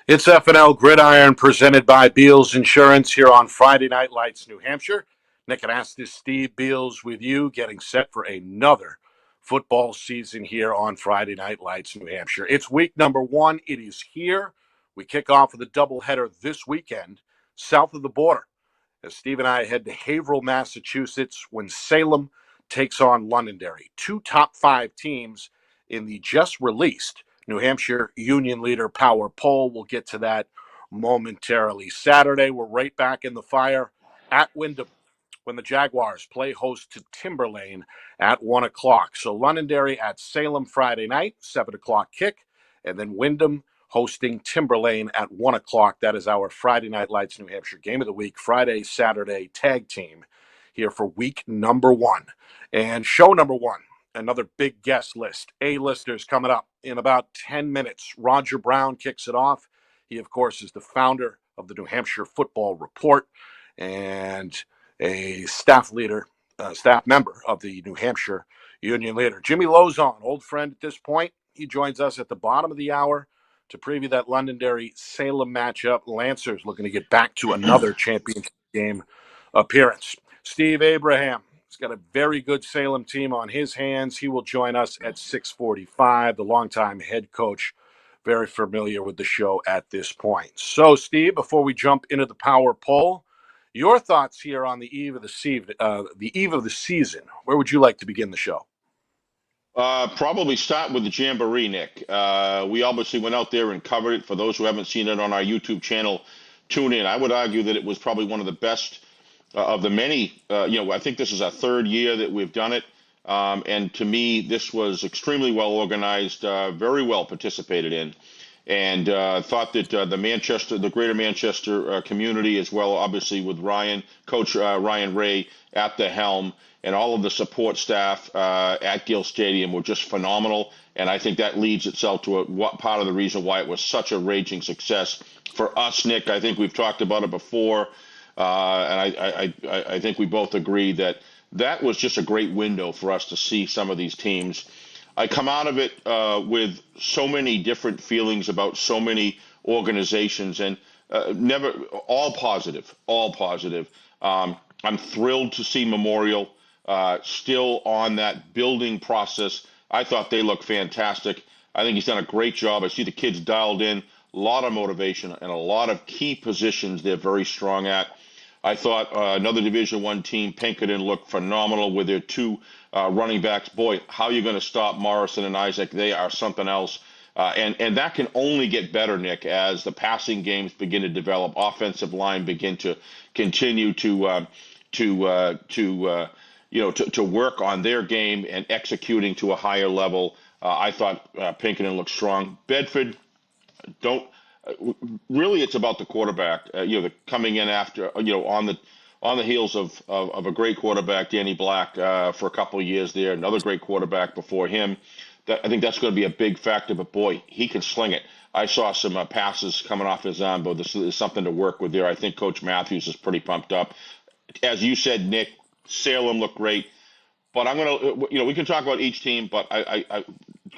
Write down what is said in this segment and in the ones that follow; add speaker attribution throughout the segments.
Speaker 1: It's FNL Gridiron presented by Beals Insurance here on Friday Night Lights, New Hampshire. Nick and Astis, Steve Beals with you, getting set for another football season here on Friday Night Lights, New Hampshire. It's week number 1. It is here. We kick off with a doubleheader this weekend south of the border as Steve and I head to Haverhill, Massachusetts when Salem takes on Londonderry. Two top 5 teams in the just released New Hampshire Union Leader Power Poll. We'll get to that momentarily. Saturday, we're right back in the fire at Wyndham when the Jaguars play host to Timberlane at 1 o'clock. So Londonderry at Salem Friday night, 7 o'clock kick, and then Wyndham hosting Timberlane at 1 o'clock. That is our Friday Night Lights New Hampshire game of the week, Friday, Saturday tag team here for week number 1. And show number 1, another big guest list. A-listers coming up in about 10 minutes. Roger Brown kicks it off. He, of course, is the founder of the New Hampshire Football Report and a staff member of the New Hampshire Union Leader. Jimmy Lozon, old friend at this point, he joins us at the bottom of the hour to preview that Londonderry-Salem matchup. Lancers looking to get back to another championship game appearance. Steve Abraham has got a very good Salem team on his hands. He will join us at 6:45, the longtime head coach, very familiar with the show at this point. So, Steve, before we jump into the power poll, your thoughts here on the eve of the season. Where would you like to begin the show?
Speaker 2: Probably start with the Jamboree, Nick. We obviously went out there and covered it. For those who haven't seen it on our YouTube channel, tune in. I would argue that it was probably one of the best of the many. I think this is our third year that we've done it. And to me, this was extremely well organized, very well participated in. And thought that the greater Manchester community, as well, obviously with Coach Ryan Ray at the helm, and all of the support staff at Gill Stadium were just phenomenal. And I think that leads itself to what part of the reason why it was such a raging success for us, Nick. I think we've talked about it before, and I think we both agree that that was just a great window for us to see some of these teams. I come out of it with so many different feelings about so many organizations, and never all positive, all positive. I'm thrilled to see Memorial still on that building process. I thought they looked fantastic. I think he's done a great job. I see the kids dialed in, a lot of motivation and a lot of key positions they're very strong at. I thought another Division One team, Pinkerton, looked phenomenal with their two running backs. Boy, how are you going to stop Morrison and Isaac? They are something else. And that can only get better, Nick, as the passing games begin to develop, offensive line begin to continue to work on their game and executing to a higher level. I thought Pinkerton looked strong. Bedford, don't really. It's about the quarterback. Coming in after on the heels of a great quarterback, Danny Black, for a couple of years there. Another great quarterback before him. I think that's going to be a big factor. But boy, he can sling it. I saw some passes coming off his arm, but this is something to work with there. I think Coach Matthews is pretty pumped up. As you said, Nick, Salem looked great. But I'm gonna, we can talk about each team, but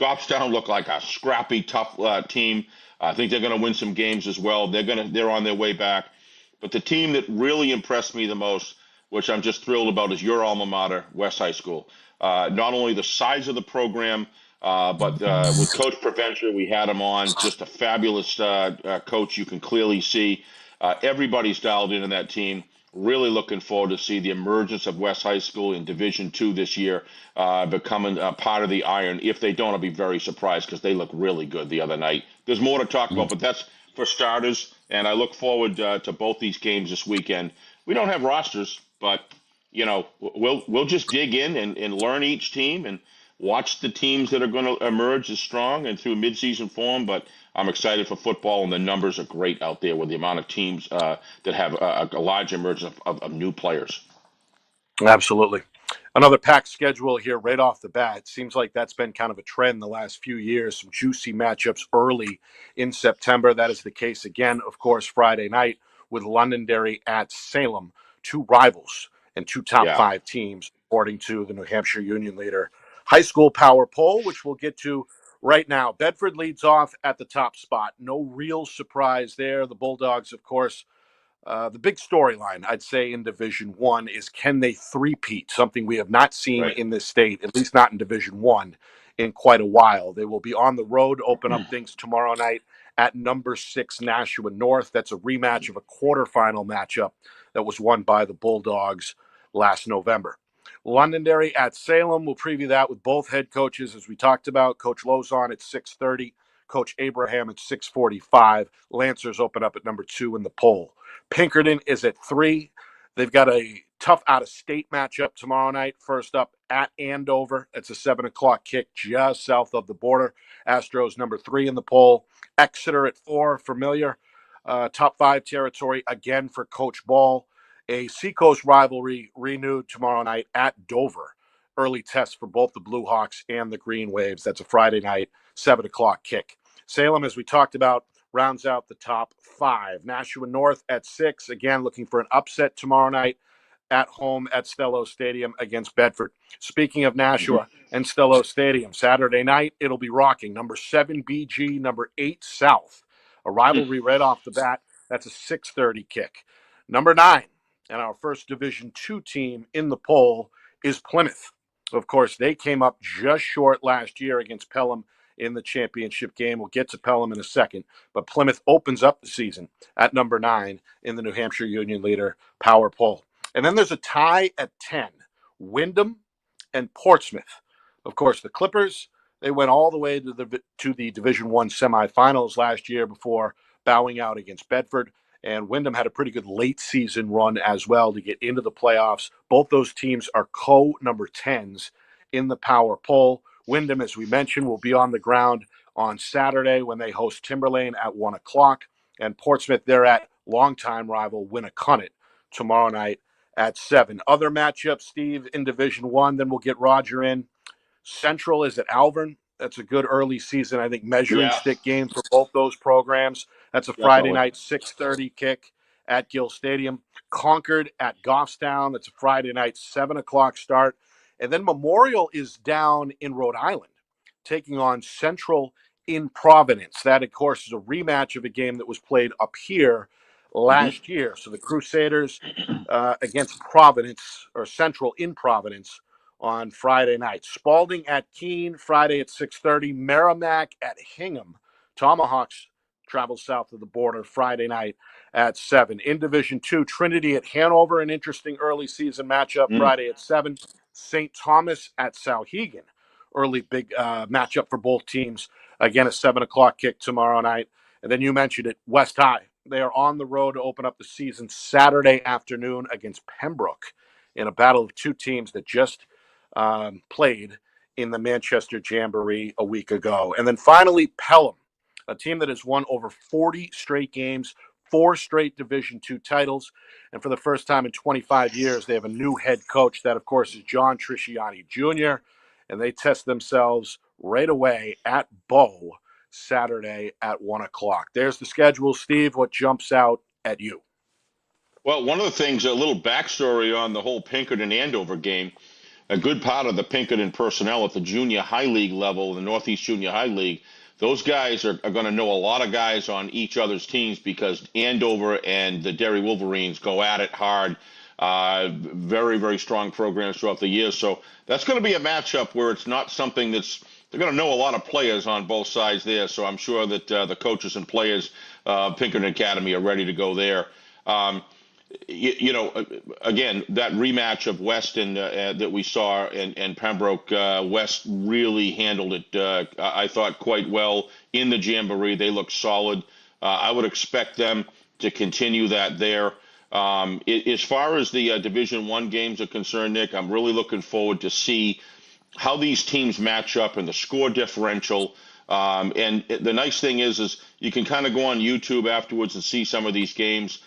Speaker 2: Goffstown looked like a scrappy, tough team. I think they're gonna win some games as well. They're on their way back. But the team that really impressed me the most, which I'm just thrilled about, is your alma mater, West High School. Not only the size of the program, but with Coach Preventure, we had him on. Just a fabulous coach. You can clearly see everybody's dialed in that team. Really looking forward to see the emergence of West High School in Division Two this year, becoming a part of the Iron. If they don't, I'll be very surprised because they look really good the other night. There's more to talk about, but that's for starters. And I look forward to both these games this weekend. We don't have rosters, but we'll just dig in and learn each team and watch the teams that are going to emerge as strong and through midseason form. But I'm excited for football, and the numbers are great out there with the amount of teams that have a large emergence of new players.
Speaker 1: Absolutely. Another packed schedule here right off the bat. It seems like that's been kind of a trend the last few years. Some juicy matchups early in September. That is the case again, of course, Friday night with Londonderry at Salem. Two rivals and two top
Speaker 2: Yeah.
Speaker 1: 5 teams, according to the New Hampshire Union Leader High School Power Poll, which we'll get to Right now, Bedford leads off at the top spot. No real surprise there. The Bulldogs, of course, the big storyline, I'd say, in Division One is can they three-peat? Something we have not seen
Speaker 2: Right.
Speaker 1: in this state, at least not in Division One, in quite a while. They will be on the road, open up things tomorrow night at number 6 Nashua North. That's a rematch of a quarterfinal matchup that was won by the Bulldogs last November. Londonderry at Salem. We'll preview that with both head coaches, as we talked about. Coach Lozon at 6:30, Coach Abraham at 6:45. Lancers open up at number 2 in the poll. Pinkerton is at 3. They've got a tough out-of-state matchup tomorrow night. First up at Andover. It's a 7 o'clock kick just south of the border. Astros number 3 in the poll. Exeter at 4, familiar. Top 5 territory again for Coach Ball. A Seacoast rivalry renewed tomorrow night at Dover. Early test for both the Blue Hawks and the Green Waves. That's a Friday night, 7 o'clock kick. Salem, as we talked about, rounds out the top 5. Nashua North at 6. Again, looking for an upset tomorrow night at home at Stello Stadium against Bedford. Speaking of Nashua and Stello Stadium, Saturday night, it'll be rocking. Number 7 BG, number 8 South. A rivalry right off the bat. That's a 6:30 kick. Number 9, and our first Division II team in the poll is Plymouth. Of course, they came up just short last year against Pelham in the championship game. We'll get to Pelham in a second, but Plymouth opens up the season at number 9 in the New Hampshire Union Leader Power Poll. And then there's a tie at 10, Wyndham and Portsmouth. Of course, the Clippers, they went all the way to the Division I semifinals last year before bowing out against Bedford. And Wyndham had a pretty good late season run as well to get into the playoffs. Both those teams are co-number 10s in the power poll. Wyndham, as we mentioned, will be on the ground on Saturday when they host Timberlane at 1 o'clock. And Portsmouth, they're at longtime rival Winnicott tomorrow night at 7. Other matchups, Steve, in Division One, then we'll get Roger in. Central is at Alvern. That's a good early season, I think, measuring
Speaker 2: Yeah,
Speaker 1: stick game for both those programs. That's a Friday
Speaker 2: definitely.
Speaker 1: night 6:30 kick at Gill Stadium. Concord at Goffstown. That's a Friday night 7 o'clock start. And then Memorial is down in Rhode Island, taking on Central in Providence. That, of course, is a rematch of a game that was played up here last year. So the Crusaders against Providence, or Central in Providence, on Friday night. Spalding at Keene, Friday at 6:30. Merrimack at Hingham. Tomahawks travel south of the border Friday night at 7. In Division Two, Trinity at Hanover, an interesting early season matchup,
Speaker 2: Mm.
Speaker 1: Friday at 7. St. Thomas at Souhegan, early big matchup for both teams. Again, a 7 o'clock kick tomorrow night. And then you mentioned it, West High. They are on the road to open up the season Saturday afternoon against Pembroke in a battle of two teams that just played in the Manchester Jamboree a week ago. And then finally, Pelham, a team that has won over 40 straight games, 4 straight Division II titles. And for the first time in 25 years, they have a new head coach. That, of course, is John Trisciani Jr., and they test themselves right away at Bow Saturday at 1 o'clock. There's the schedule, Steve. What jumps out at you?
Speaker 2: Well, one of the things, a little backstory on the whole Pinkerton Andover game. A good part of the Pinkerton personnel at the junior high league level, the Northeast Junior High League, those guys are going to know a lot of guys on each other's teams because Andover and the Derry Wolverines go at it hard. Very, very strong programs throughout the year. So that's going to be a matchup where it's not something they're going to know a lot of players on both sides there. So I'm sure that the coaches and players Pinkerton Academy are ready to go there. Um, again, that rematch of West that we saw and Pembroke, West really handled it, I thought, quite well in the Jamboree. They looked solid. I would expect them to continue that there. As far as the Division One games are concerned, Nick, I'm really looking forward to see how these teams match up and the score differential. And the nice thing is you can kind of go on YouTube afterwards and see some of these games.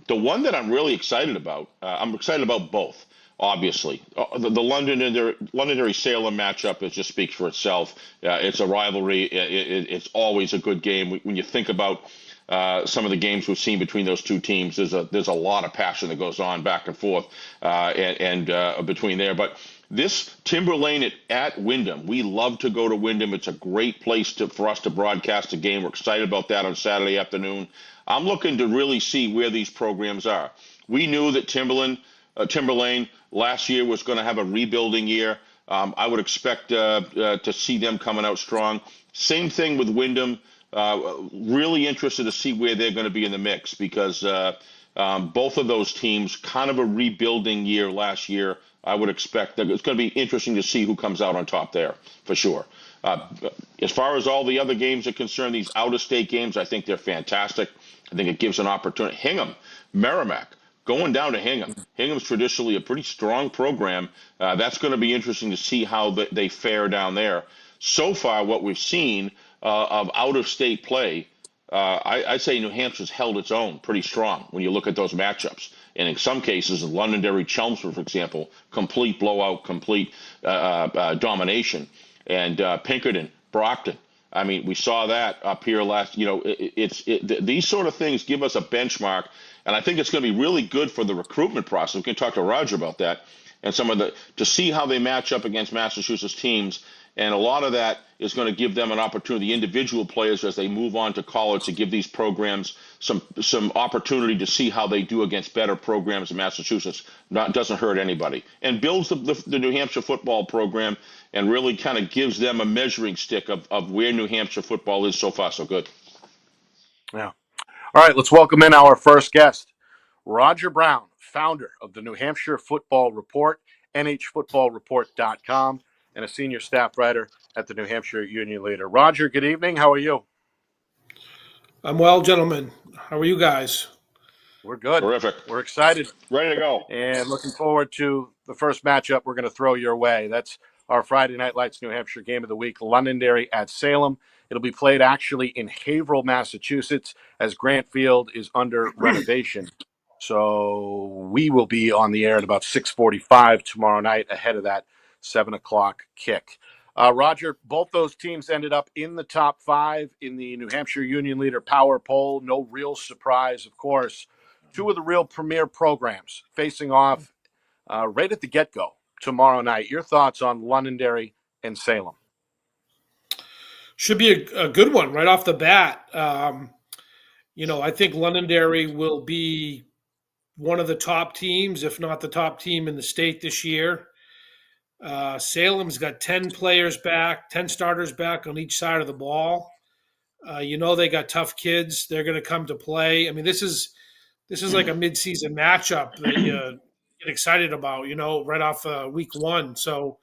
Speaker 2: The one that I'm really excited about, I'm excited about both, obviously. The Londonderry Salem matchup just speaks for itself. It's a rivalry. It's always a good game. When you think about some of the games we've seen between those two teams, there's a lot of passion that goes on back and forth and between there. But This Timberlane at Wyndham, we love to go to Wyndham. It's a great place for us to broadcast a game. We're excited about that on Saturday afternoon. I'm looking to really see where these programs are. We knew that Timberlane last year was going to have a rebuilding year. I would expect to see them coming out strong. Same thing with Wyndham. Really interested to see where they're going to be in the mix because both of those teams, kind of a rebuilding year last year. I would expect that it's going to be interesting to see who comes out on top there, for sure. As far as all the other games are concerned, these out-of-state games, I think they're fantastic. I think it gives an opportunity. Hingham, Merrimack, going down to Hingham. Hingham's traditionally a pretty strong program. That's going to be interesting to see how they fare down there. So far, what we've seen of out-of-state play, I'd say New Hampshire's held its own pretty strong when you look at those matchups. And in some cases, Londonderry, Chelmsford, for example, complete blowout, complete domination. And Pinkerton, Brockton. I mean, we saw that up here last. These sort of things give us a benchmark, and I think it's going to be really good for the recruitment process. We can talk to Roger about that, and to see how they match up against Massachusetts teams. And a lot of that is going to give them an opportunity, individual players as they move on to college, to give these programs some opportunity to see how they do against better programs in Massachusetts. Doesn't hurt anybody. And builds the New Hampshire football program and really kind of gives them a measuring stick of where New Hampshire football is so far so good.
Speaker 1: Yeah. All right, let's welcome in our first guest, Roger Brown, founder of the New Hampshire Football Report, nhfootballreport.com, and a senior staff writer at the New Hampshire Union Leader. Roger, good evening. How are you?
Speaker 3: I'm well, gentlemen. How are you guys?
Speaker 1: We're good.
Speaker 2: Terrific.
Speaker 1: We're excited.
Speaker 2: Ready to go.
Speaker 1: And looking forward to the first matchup we're going to throw your way. That's our Friday Night Lights New Hampshire game of the week, Londonderry at Salem. It'll be played actually in Haverhill, Massachusetts, as Grant Field is under renovation. So we will be on the air at about 6:45 tomorrow night ahead of that 7 o'clock kick. Roger, both those teams ended up in the top 5 in the New Hampshire Union Leader Power Poll. No real surprise, of course. Two of the real premier programs facing off right at the get-go tomorrow night. Your thoughts on Londonderry and Salem?
Speaker 3: Should be a good one right off the bat. I think Londonderry will be one of the top teams, if not the top team in the state this year. Salem's got 10 players back, 10 starters back on each side of the ball. They got tough kids. They're going to come to play. I mean, this is like a midseason matchup that you get excited about, right off week one. So,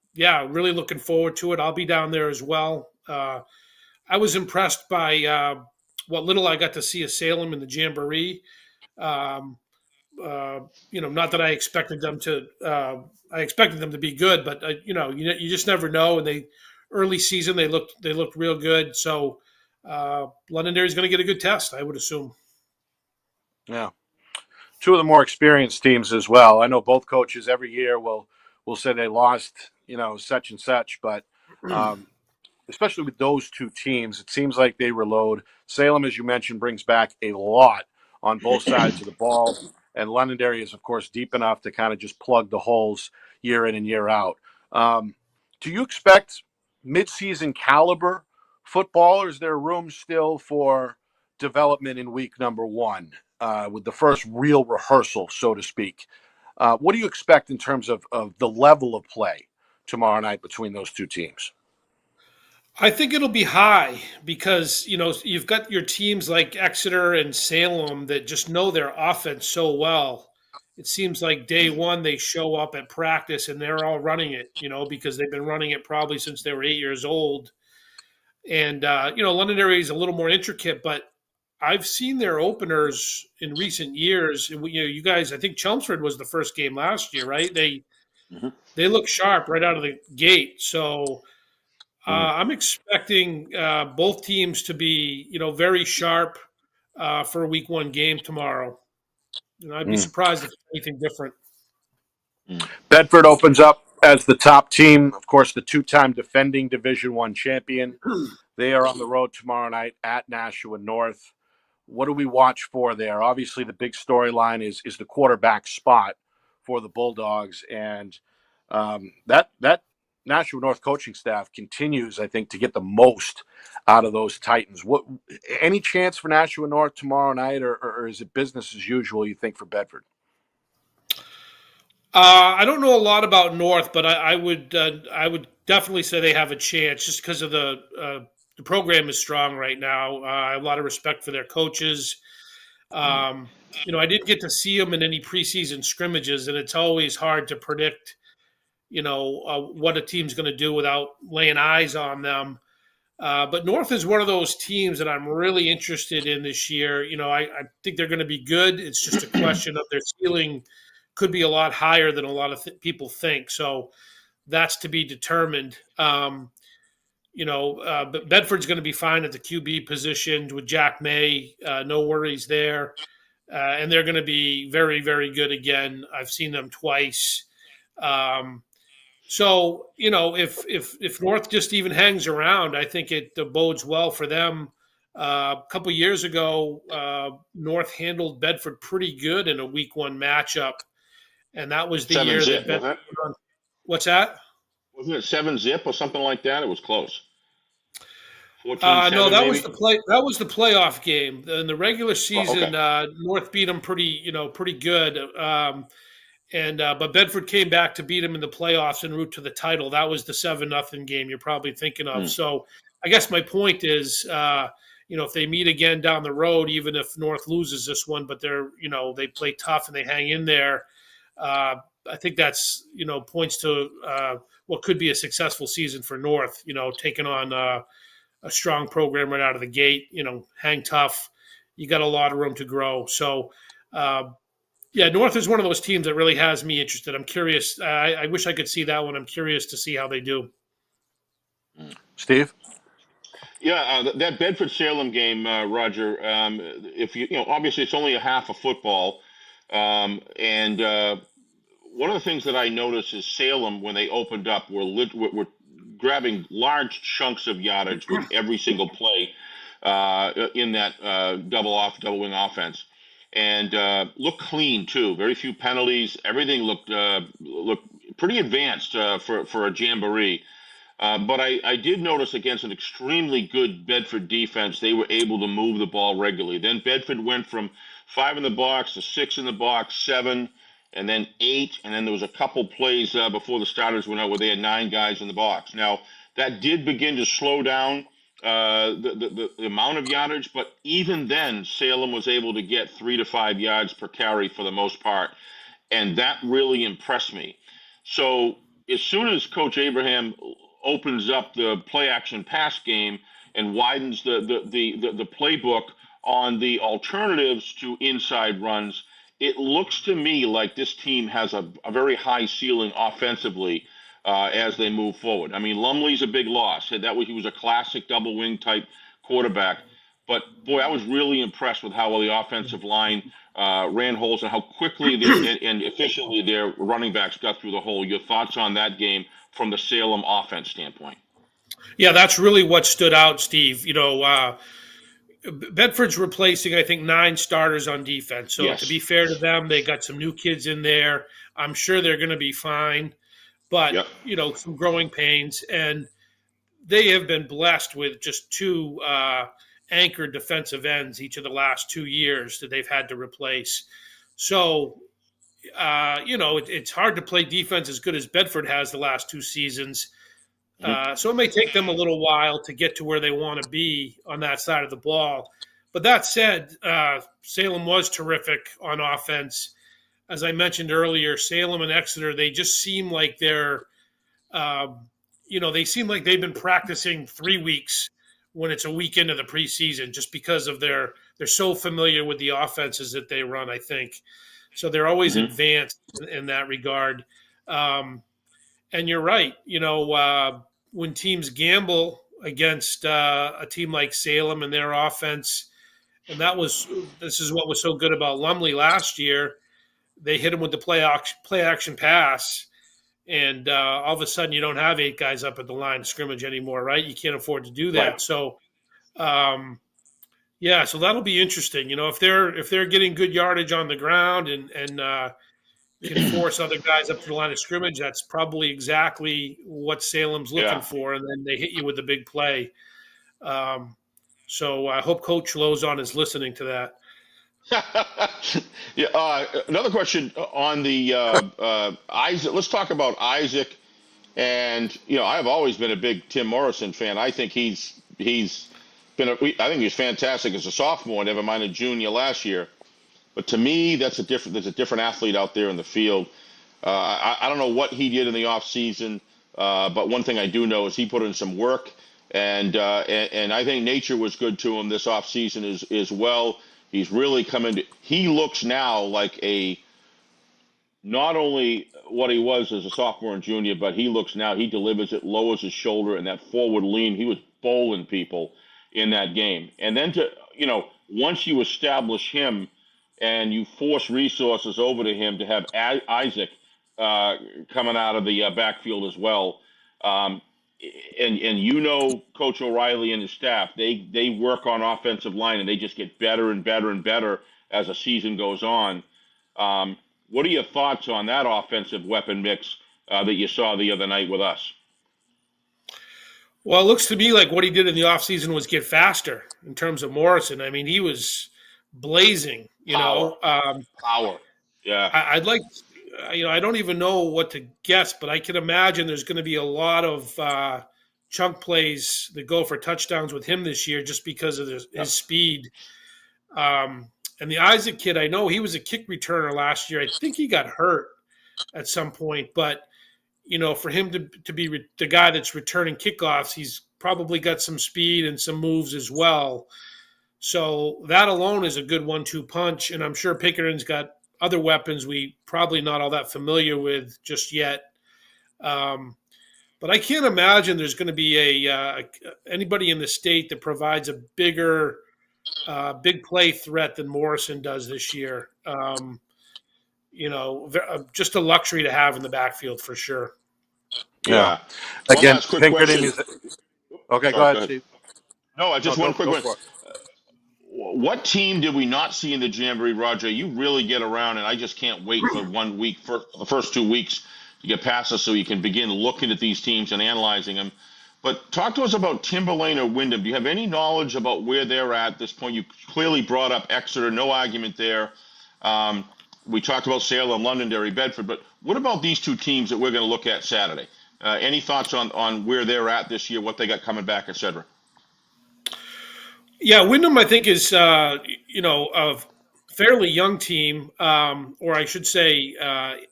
Speaker 3: really looking forward to it. I'll be down there as well. I was impressed by what little I got to see of Salem in the Jamboree. Not that I expected them to. I expected them to be good, but you just never know. And early season they looked real good. So Londonderry is going to get a good test, I would assume.
Speaker 1: Yeah, two of the more experienced teams as well. I know both coaches every year will say they lost, such and such, but especially with those two teams, it seems like they reload. Salem, as you mentioned, brings back a lot on both sides of the ball. And Londonderry is, of course, deep enough to kind of just plug the holes year in and year out. Do you expect midseason caliber football, or is there room still for development in week number 1 with the first real rehearsal, so to speak? What do you expect in terms of the level of play tomorrow night between those two teams?
Speaker 3: I think it'll be high because, you've got your teams like Exeter and Salem that just know their offense so well. It seems like day one they show up at practice and they're all running it, because they've been running it probably since they were 8 years old. And, Londonderry is a little more intricate, but I've seen their openers in recent years. You guys, I think Chelmsford was the first game last year, right? They look sharp right out of the gate. So I'm expecting both teams to be, very sharp for a week 1 game tomorrow. I'd be surprised if it's anything different.
Speaker 1: Bedford opens up as the top team, of course, the 2-time defending Division I champion. They are on the road tomorrow night at Nashua North. What do we watch for there? Obviously, the big storyline is the quarterback spot for the Bulldogs. And That Nashua North coaching staff continues, I think, to get the most out of those Titans. What any chance for Nashua North tomorrow night, or is it business as usual? You think for Bedford?
Speaker 3: I don't know a lot about North, but I would definitely say they have a chance just because of the program is strong right now. I have a lot of respect for their coaches. I didn't get to see them in any preseason scrimmages, and it's always hard to predict, what a team's going to do without laying eyes on them. But North is one of those teams that I'm really interested in this year. I think they're going to be good. It's just a question of their ceiling could be a lot higher than a lot of people think. So that's to be determined. But Bedford's going to be fine at the QB position with Jack May. No worries there. And they're going to be very, very good again. I've seen them twice. If North just even hangs around, I think it bodes well for them. A couple years ago, North handled Bedford pretty good in a Week 1 matchup, and that was the year that Bedford.
Speaker 2: Wasn't it?
Speaker 3: What's that?
Speaker 2: Wasn't it 7-zip or something like that? It was close. 14-7,
Speaker 3: No, that
Speaker 2: maybe?
Speaker 3: was the play. That was the playoff game. In the regular season, North beat them pretty good. But Bedford came back to beat them in the playoffs en route to the title. That was the 7-0 game you're probably thinking of. So I guess my point is, if they meet again down the road, even if North loses this one, but they play tough and they hang in there. I think that's points to what could be a successful season for North. Taking on a strong program right out of the gate. Hang tough. You got a lot of room to grow. So. North is one of those teams that really has me interested. I'm curious. I wish I could see that one. I'm curious to see how they do.
Speaker 1: Steve?
Speaker 2: Yeah, that Bedford-Salem game, Roger, if obviously it's only a half of football. And one of the things that I noticed is Salem, when they opened up, were grabbing large chunks of yardage with every single play in that double wing offense. And looked clean too. Very few penalties. Everything looked pretty advanced for a jamboree. But I did notice against an extremely good Bedford defense, they were able to move the ball regularly. Then Bedford went from 5 in the box to 6 in the box, 7, and then 8, and then there was a couple plays before the starters went out where they had 9 guys in the box. Now that did begin to slow down the amount of yardage, but even then, Salem was able to get 3 to 5 yards per carry for the most part, and that really impressed me. So as soon as Coach Abraham opens up the play action pass game and widens the playbook on the alternatives to inside runs, it looks to me like this team has a very high ceiling offensively. As they move forward. I mean, Lumley's a big loss. He was a classic double wing type quarterback. But boy, I was really impressed with how well the offensive line ran holes and how quickly and efficiently their running backs got through the hole. Your thoughts on that game from the Salem offense standpoint?
Speaker 3: Yeah, that's really what stood out, Steve. Bedford's replacing, I think, 9 starters on defense. So
Speaker 2: Yes.
Speaker 3: To be fair to them, they got some new kids in there. I'm sure they're going to be fine. But, some growing pains. And they have been blessed with just 2 anchored defensive ends each of the last 2 years that they've had to replace. So, it's hard to play defense as good as Bedford has the last 2 seasons. So it may take them a little while to get to where they want to be on that side of the ball. But that said, Salem was terrific on offense. As I mentioned earlier, Salem and Exeter, they just seem like they're, they seem like they've been practicing 3 weeks when it's a week into the preseason, just because of they're so familiar with the offenses that they run, I think. So they're always advanced in that regard. And you're right. When teams gamble against a team like Salem and their offense, and this is what was so good about Lumley last year. They hit him with the play action pass, and all of a sudden you don't have 8 guys up at the line of scrimmage anymore, right? You can't afford to do that.
Speaker 2: Right.
Speaker 3: So, so that'll be interesting. If they're getting good yardage on the ground and can force other guys up to the line of scrimmage, that's probably exactly what Salem's looking
Speaker 2: Yeah.
Speaker 3: for, and then they hit you with the big play. Um, so I hope Coach Lozon is listening to that.
Speaker 2: Yeah. Another question on the Isaac. Let's talk about Isaac. And I've always been a big Tim Morrison fan. I think he's been. I think he's fantastic as a sophomore. Never mind a junior last year. But to me, there's a different athlete out there in the field. I don't know what he did in the off season, but one thing I do know is he put in some work, and I think nature was good to him this off season as well. He's really coming. He looks now like not only what he was as a sophomore and junior, but he delivers it, lowers his shoulder, and that forward lean. He was bowling people in that game. And then once you establish him and you force resources over to him to have Isaac coming out of the backfield as well. And Coach O'Reilly and his staff, they work on offensive line, and they just get better and better and better as the season goes on. What are your thoughts on that offensive weapon mix that you saw the other night with us?
Speaker 3: Well, it looks to me like what he did in the offseason was get faster in terms of Morrison. I mean, he was blazing,
Speaker 2: Power. Yeah.
Speaker 3: I'd like, I don't even know what to guess, but I can imagine there's going to be a lot of chunk plays that go for touchdowns with him this year just because of his speed. And the Isaac kid, I know he was a kick returner last year. I think he got hurt at some point, but for him to be the guy that's returning kickoffs, he's probably got some speed and some moves as well. So that alone is a good 1-2 punch, and I'm sure Pinkerton's got other weapons we probably not all that familiar with just yet. But I can't imagine there's going to be anybody in the state that provides a big play threat than Morrison does this year. Just a luxury to have in the backfield for sure.
Speaker 2: Yeah.
Speaker 1: Again,
Speaker 2: quick
Speaker 1: Pinkerton
Speaker 2: question.
Speaker 1: is. Okay, go ahead, Steve.
Speaker 2: No, just one quick one.
Speaker 1: For it.
Speaker 2: What team did we not see in the Jamboree, Roger? You really get around, and I just can't wait for 1 week, for the first 2 weeks to get past us so you can begin looking at these teams and analyzing them. But talk to us about Timberlane or Wyndham. Do you have any knowledge about where they're at this point? You clearly brought up Exeter, no argument there. We talked about Salem, Londonderry, Bedford, but what about these two teams that we're going to look at Saturday? Any thoughts on where they're at this year, what they got coming back, et cetera?
Speaker 3: Yeah, Wyndham, I think, is a fairly young team, or I should say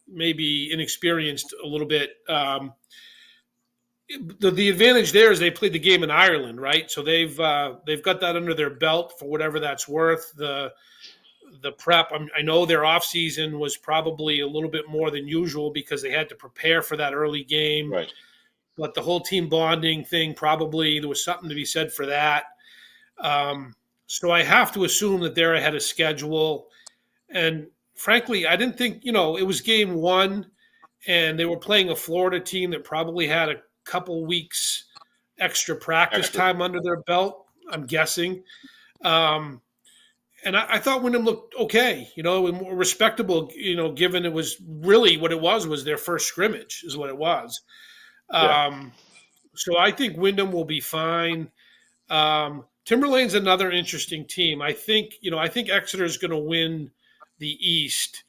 Speaker 3: maybe inexperienced a little bit. The advantage there is they played the game in Ireland, right? So they've got that under their belt for whatever that's worth. The prep, I know their off season was probably a little bit more than usual because they had to prepare for that early game.
Speaker 2: Right.
Speaker 3: But the whole team bonding thing, probably there was something to be said for that. So I have to assume that they're ahead of schedule. And frankly, I didn't think, it was game one and they were playing a Florida team that probably had a couple weeks extra practice time under their belt, I'm guessing. And I thought Wyndham looked okay, more respectable, given it was really what it was their first scrimmage is what it was. So I think Wyndham will be fine. Timberlane's another interesting team. I think Exeter is going to win the East,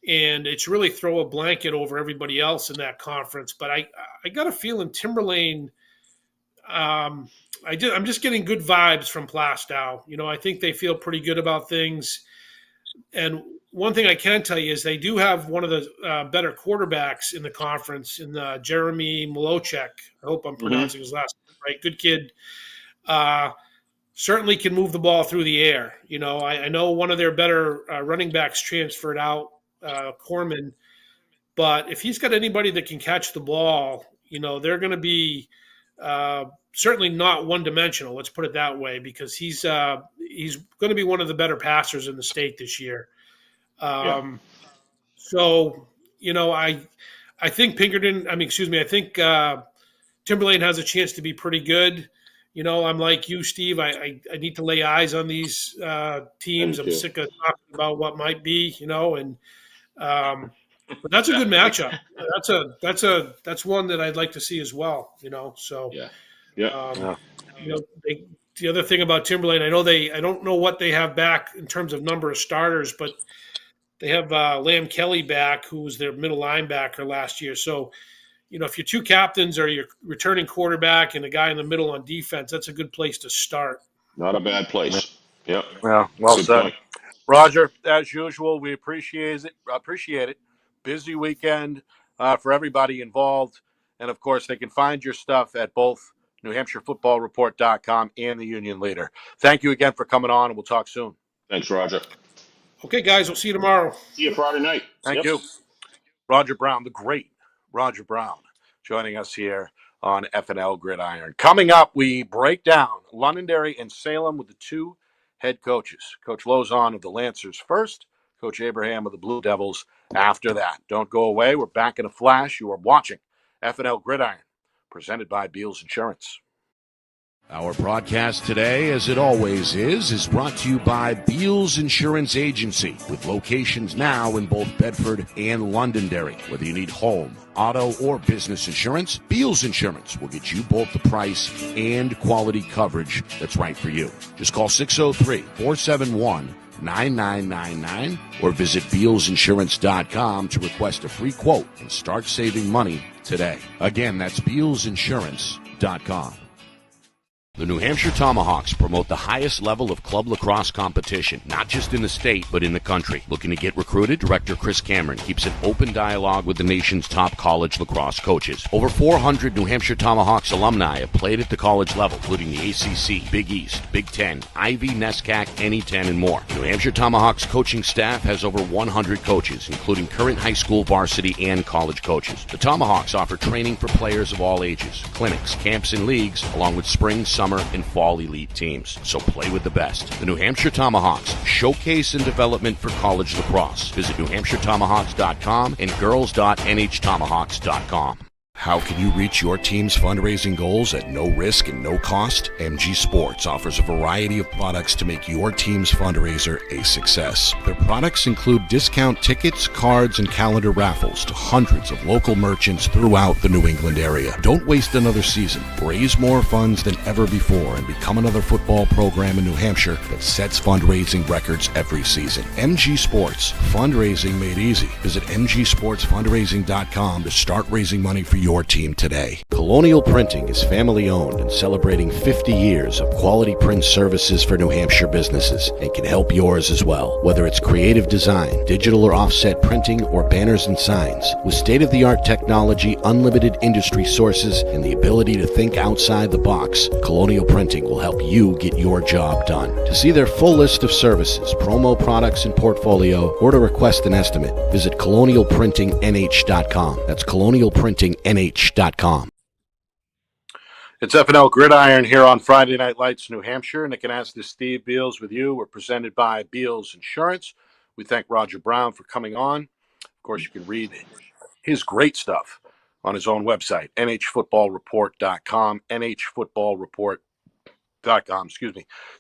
Speaker 3: and it's really throw a blanket over everybody else in that conference. But I got a feeling Timberlane. I'm just getting good vibes from Plastow. I think they feel pretty good about things. And one thing I can tell you is they do have one of the better quarterbacks in the conference, in Jeremy Malochek. I hope I'm pronouncing his last name right. Good kid. Certainly can move the ball through the air. I know one of their better running backs transferred out, Corman. But if he's got anybody that can catch the ball, they're going to be certainly not one-dimensional. Let's put it that way, because he's going to be one of the better passers in the state this year. So, I think I think Timberlane has a chance to be pretty good. I'm like you, Steve. I need to lay eyes on these teams. I'm sick of talking about what might be, and But that's a good matchup. That's one that I'd like to see as well. So
Speaker 2: Yeah. Yeah.
Speaker 3: um, the other thing about Timberlane, I don't know what they have back in terms of number of starters, but they have Lamb Kelly back, who was their middle linebacker last year. So if your two captains are your returning quarterback and a guy in the middle on defense, that's a good place to start.
Speaker 2: Not a bad place. Yep.
Speaker 1: Yeah, well
Speaker 2: Good
Speaker 1: said.
Speaker 2: point.
Speaker 1: Roger, as usual, we appreciate it. Busy weekend for everybody involved. And of course, they can find your stuff at both NewHampshireFootballReport.com and the Union Leader. Thank you again for coming on, and we'll talk soon.
Speaker 2: Thanks, Roger.
Speaker 3: Okay, guys, we'll see you tomorrow.
Speaker 2: See you Friday night.
Speaker 1: Thank
Speaker 2: Yep.
Speaker 1: you. Roger Brown, the great Roger Brown, joining us here on FNL Gridiron. Coming up, we break down Londonderry and Salem with the two head coaches. Coach Lozon of the Lancers first, Coach Abraham of the Blue Devils after that. Don't go away. We're back in a flash. You are watching FNL Gridiron, presented by Beals Insurance.
Speaker 4: Our broadcast today, as it always is brought to you by Beals Insurance Agency, with locations now in both Bedford and Londonderry. Whether you need home, auto, or business insurance, Beals Insurance will get you both the price and quality coverage that's right for you. Just call 603-471-9999 or visit BealsInsurance.com to request a free quote and start saving money today. Again, that's BealsInsurance.com. The New Hampshire Tomahawks promote the highest level of club lacrosse competition, not just in the state, but in the country. Looking to get recruited? Director Chris Cameron keeps an open dialogue with the nation's top college lacrosse coaches. Over 400 New Hampshire Tomahawks alumni have played at the college level, including the ACC, Big East, Big Ten, Ivy, NESCAC, NE10, and more. New Hampshire Tomahawks coaching staff has over 100 coaches, including current high school, varsity, and college coaches. The Tomahawks offer training for players of all ages, clinics, camps, and leagues, along with spring, summer, and fall elite teams. So play with the best. The New Hampshire Tomahawks, showcase and development for college lacrosse. Visit NewHampshireTomahawks.com and girls.nhtomahawks.com. How can you reach your team's fundraising goals at no risk and no cost? MG Sports offers a variety of products to make your team's fundraiser a success. Their products include discount tickets, cards, and calendar raffles to hundreds of local merchants throughout the New England area. Don't waste another season. Raise more funds than ever before and become another football program in New Hampshire that sets fundraising records every season. MG Sports, fundraising made easy. Visit mgsportsfundraising.com to start raising money for your team today. Colonial Printing is family owned and celebrating 50 years of quality print services for New Hampshire businesses and can help yours as well. Whether it's creative design, digital or offset printing, or banners and signs, with state-of-the-art technology, unlimited industry sources, and the ability to think outside the box, Colonial Printing will help you get your job done. To see their full list of services, promo products, and portfolio, or to request an estimate, visit colonialprintingnh.com. That's colonialprintingnh.com.
Speaker 1: It's FNL Gridiron here on Friday Night Lights, New Hampshire. Nick and Ask this Steve Beals with you. We're presented by Beals Insurance. We thank Roger Brown for coming on. Of course, you can read his great stuff on his own website, nhfootballreport.com, nhfootballreport.com,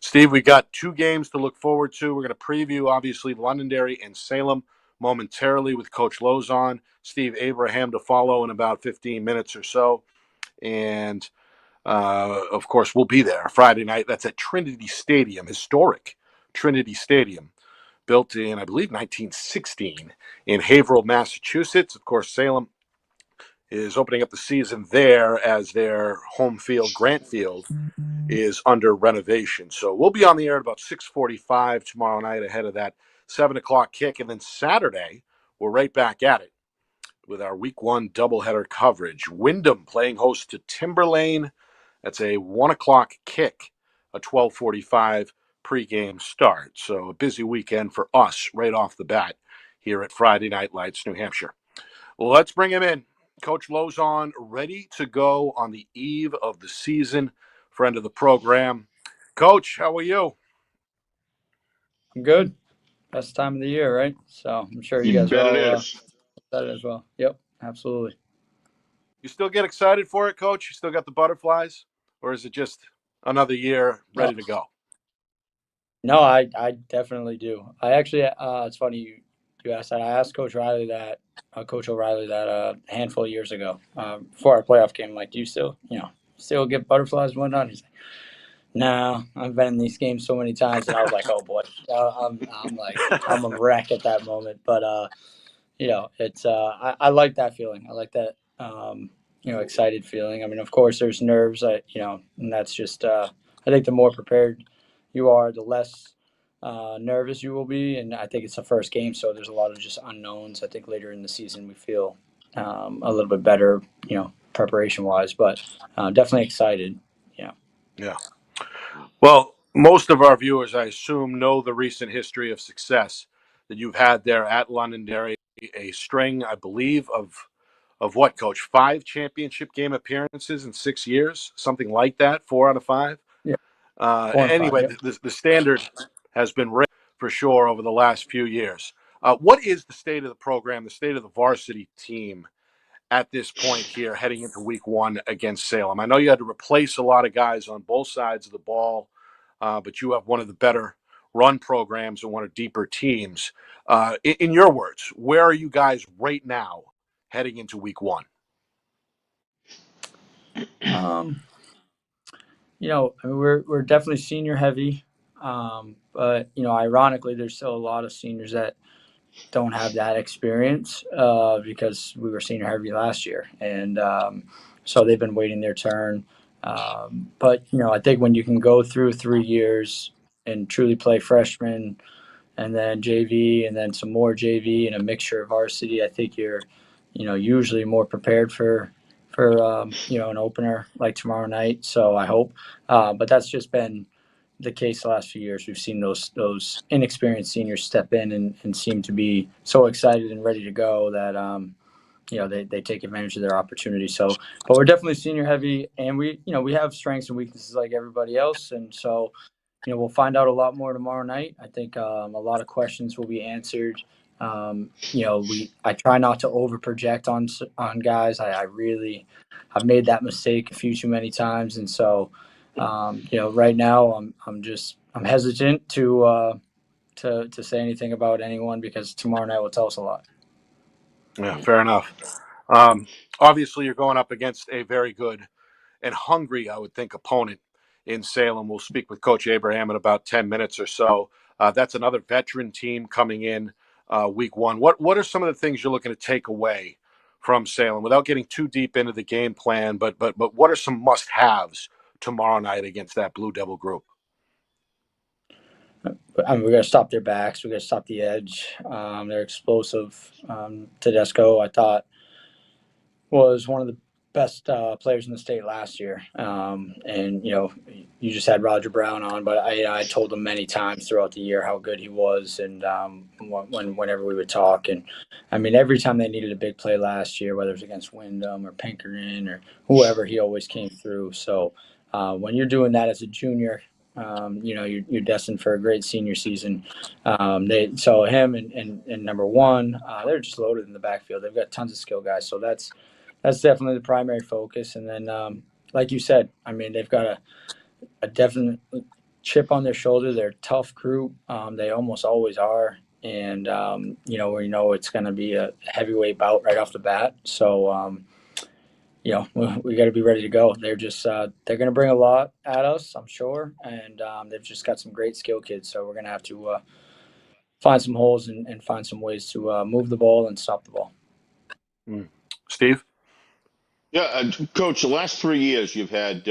Speaker 1: Steve, we got two games to look forward to. We're going to preview, obviously, Londonderry and Salem momentarily with Coach Lozon. Steve Abraham to follow in about 15 minutes or so. And, of course, we'll be there Friday night. That's at Trinity Stadium, historic Trinity Stadium, built in, I believe, 1916 in Haverhill, Massachusetts. Of course, Salem is opening up the season there as their home field, Grant Field, is under renovation. So we'll be on the air at about 6:45 tomorrow night ahead of that 7 o'clock kick. And then Saturday, we're right back at it with our week one doubleheader coverage. Wyndham playing host to Timberlane. That's a 1 o'clock kick, a 12:45 pregame start. So a busy weekend for us right off the bat here at Friday Night Lights, New Hampshire. Well, let's bring him in. Coach Lozon, ready to go on the eve of the season. Friend of the program. Coach, how are you?
Speaker 5: I'm good. Best time of the year, right? So I'm sure you
Speaker 2: You
Speaker 5: guys are
Speaker 2: bet it
Speaker 5: all
Speaker 2: is.
Speaker 5: excited as well. Yep, absolutely.
Speaker 1: You still get excited for it, Coach? You still got the butterflies? Or is it just another year ready to go?
Speaker 5: No, I definitely do. I actually, it's funny you asked that. I asked Coach O'Reilly that a handful of years ago before our playoff game. Like, do you still get butterflies and whatnot? He's like, no, I've been in these games so many times, and I was like, oh boy, I'm a wreck at that moment. But it's I like that feeling. I like that excited feeling. I mean, of course, there's nerves. And that's just I think the more prepared you are, the less nervous you will be. And I think it's the first game, so there's a lot of just unknowns. I think later in the season we feel a little bit better, preparation wise, but definitely excited.
Speaker 1: Yeah. Well, most of our viewers, I assume, know the recent history of success that you've had there at Londonderry. A string, I believe, of what, Coach? 5 championship game appearances in 6 years, something like that. 4 out of 5.
Speaker 5: Yeah, 4 and 5.
Speaker 1: Anyway,
Speaker 5: Yep.
Speaker 1: the standard has been raised for sure over the last few years. What is the state of the program, the state of the varsity team at this point here, heading into week 1 against Salem? I know you had to replace a lot of guys on both sides of the ball, but you have one of the better run programs and one of deeper teams. In your words, where are you guys right now heading into week 1?
Speaker 5: I mean, we're definitely senior heavy, but ironically, there's still a lot of seniors that don't have that experience because we were senior heavy last year, and so they've been waiting their turn. But I think when you can go through 3 years and truly play freshman, and then JV, and then some more JV, and a mixture of varsity, I think you're, usually more prepared for an opener like tomorrow night. So I hope, but that's just been the case the last few years. We've seen those inexperienced seniors step in and seem to be so excited and ready to go that they take advantage of their opportunity. So, but we're definitely senior heavy, and we have strengths and weaknesses like everybody else, and so we'll find out a lot more tomorrow night. I think a lot of questions will be answered. I try not to over project on guys. I've made that mistake a few too many times, and so right now I'm hesitant to say anything about anyone because tomorrow night will tell us a lot.
Speaker 1: Yeah, fair enough. Obviously, you're going up against a very good and hungry, I would think, opponent in Salem. We'll speak with Coach Abraham in about 10 minutes or so. That's another veteran team coming in week 1. What are some of the things you're looking to take away from Salem without getting too deep into the game plan? But what are some must-haves tomorrow night against that Blue Devil group?
Speaker 5: I mean, we're going to stop their backs. We're going to stop the edge. They're explosive. Tedesco, I thought, was one of the best players in the state last year. And you just had Roger Brown on, but I told him many times throughout the year how good he was, and whenever we would talk, and I mean every time they needed a big play last year, whether it was against Wyndham or Pinkerton or whoever, he always came through. So when you're doing that as a junior, you're destined for a great senior season. So him and number 1, they're just loaded in the backfield. They've got tons of skill guys, so that's definitely the primary focus. And then, like you said, I mean, they've got a definite chip on their shoulder. They're a tough group. They almost always are. And, we know it's going to be a heavyweight bout right off the bat. So, we got to be ready to go. They're just they're going to bring a lot at us, I'm sure. And they've just got some great skill kids. So we're going to have to find some holes and find some ways to move the ball and stop the ball.
Speaker 1: Steve?
Speaker 2: Yeah, Coach, the last 3 years you've had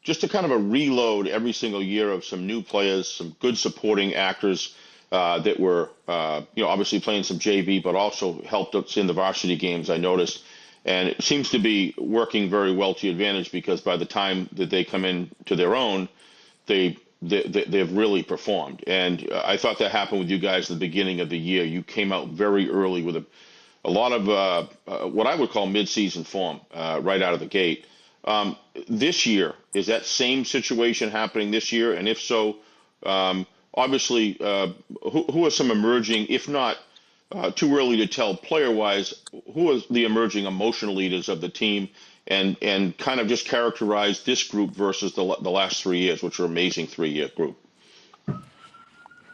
Speaker 2: just a kind of a reload every single year of some new players, some good supporting actors that were, obviously playing some JV, but also helped us in the varsity games, I noticed. And it seems to be working very well to your advantage because by the time that they come in to their own, they've really performed. And I thought that happened with you guys at the beginning of the year. You came out very early with a lot of what I would call mid-season form right out of the gate. This year, is that same situation happening this year? And if so, obviously, who are some emerging, if not too early to tell player-wise, who are the emerging emotional leaders of the team, and kind of just characterize this group versus the last 3 years, which are amazing 3-year group?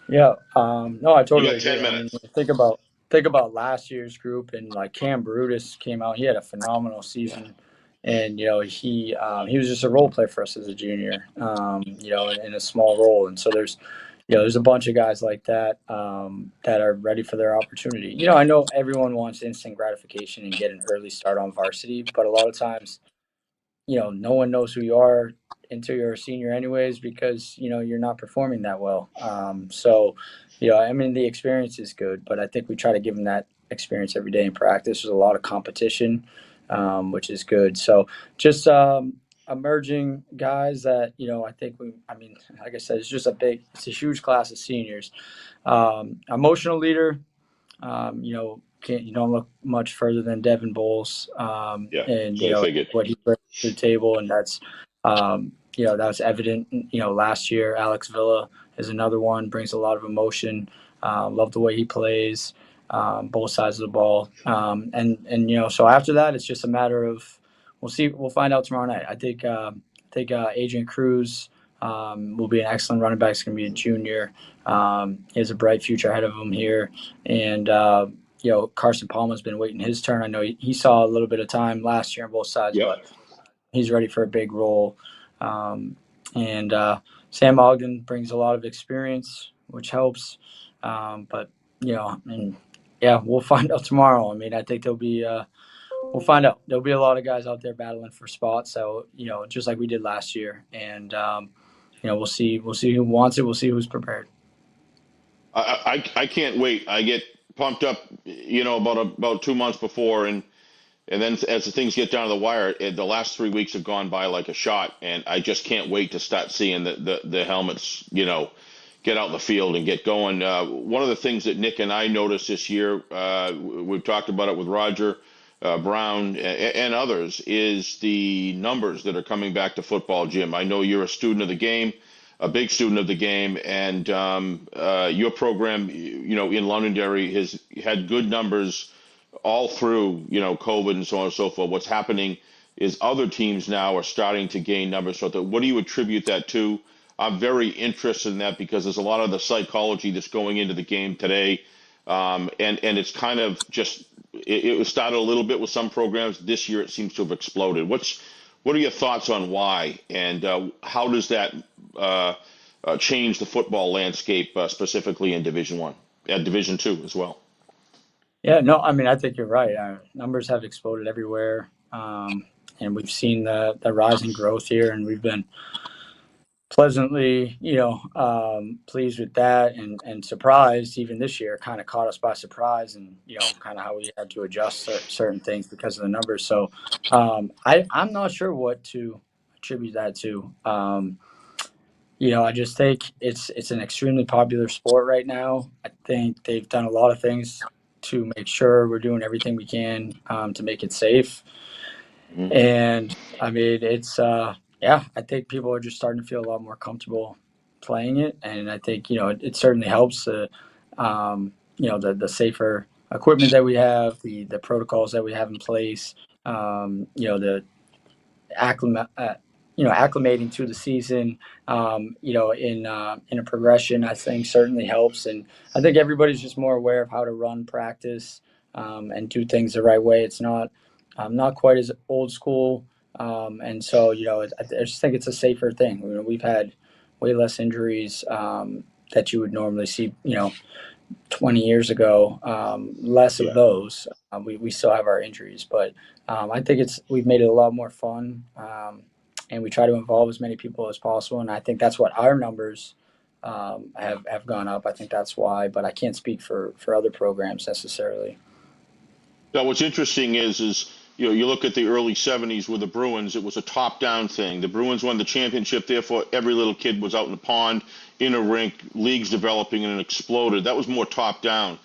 Speaker 5: Yeah, no, I totally
Speaker 2: You got 10
Speaker 5: agree. I mean,
Speaker 2: minutes.
Speaker 5: when you think about think about last year's group, and like Cam Brutus came out, he had a phenomenal season, and he was just a role player for us as a junior, in a small role, and so there's a bunch of guys like that that are ready for their opportunity. I know everyone wants instant gratification and get an early start on varsity, but a lot of times, no one knows who you are until you're a senior anyways, because, you're not performing that well. I mean, the experience is good, but I think we try to give them that experience every day in practice. There's a lot of competition, which is good. So just emerging guys that, I think like I said, it's a huge class of seniors. Emotional leader, you don't look much further than Devin Bowles,
Speaker 2: Yeah,
Speaker 5: and
Speaker 2: so I figured.
Speaker 5: what he brings to the table, and that's evident. Last year, Alex Villa is another one, brings a lot of emotion. Love the way he plays, both sides of the ball, and so after that, it's just a matter of we'll find out tomorrow night. I think Adrian Cruz will be an excellent running back. He's going to be a junior. He has a bright future ahead of him here, and Carson Palmer's been waiting his turn. I know he saw a little bit of time last year on both sides,
Speaker 2: Yep.
Speaker 5: but he's ready for a big role. And Sam Ogden brings a lot of experience, which helps. But we'll find out tomorrow. I mean, I think we'll find out. There'll be a lot of guys out there battling for spots. So just like we did last year, and we'll see who wants it. We'll see who's prepared.
Speaker 2: I can't wait. I get pumped up, about 2 months before, and then as the things get down to the wire, the last 3 weeks have gone by like a shot, and I just can't wait to start seeing the helmets, get out in the field and get going. One of the things that Nick and I noticed this year, we've talked about it with Roger Brown and others, is the numbers that are coming back to football, Jim. I know you're a student of the game, a big student of the game, and your program, in Londonderry has had good numbers all through, COVID and so on and so forth. What's happening is other teams now are starting to gain numbers. So what do you attribute that to? I'm very interested in that because there's a lot of the psychology that's going into the game today. And it's kind of just, it started a little bit with some programs. This year it seems to have exploded. What are your thoughts on why? And how does that change the football landscape, specifically in Division I, and Division II as well?
Speaker 5: Yeah, no, I mean, I think you're right. Numbers have exploded everywhere, and we've seen the rise in growth here, and we've been pleasantly, pleased with that, and surprised. Even this year, kind of caught us by surprise, and kind of how we had to adjust certain things because of the numbers. So, I'm not sure what to attribute that to. I just think it's an extremely popular sport right now. I think they've done a lot of things to make sure we're doing everything we can to make it safe.
Speaker 2: Mhm.
Speaker 5: And I mean, I think people are just starting to feel a lot more comfortable playing it. And I think, it certainly helps the safer equipment that we have, the protocols that we have in place, the acclimating to the season, in a progression, I think certainly helps. And I think everybody's just more aware of how to run practice and do things the right way. It's not quite as old school. And so, I just think it's a safer thing. We've had way less injuries that you would normally see, 20 years ago, less of those. We still have our injuries, but I think we've made it a lot more fun, and we try to involve as many people as possible. And I think that's what our numbers have gone up. I think that's why, but I can't speak for other programs necessarily.
Speaker 2: Now, what's interesting is you look at the early '70s with the Bruins. It was a top-down thing. The Bruins won the championship. Therefore, every little kid was out in the pond, in a rink, leagues developing, and it exploded. That was more top-down.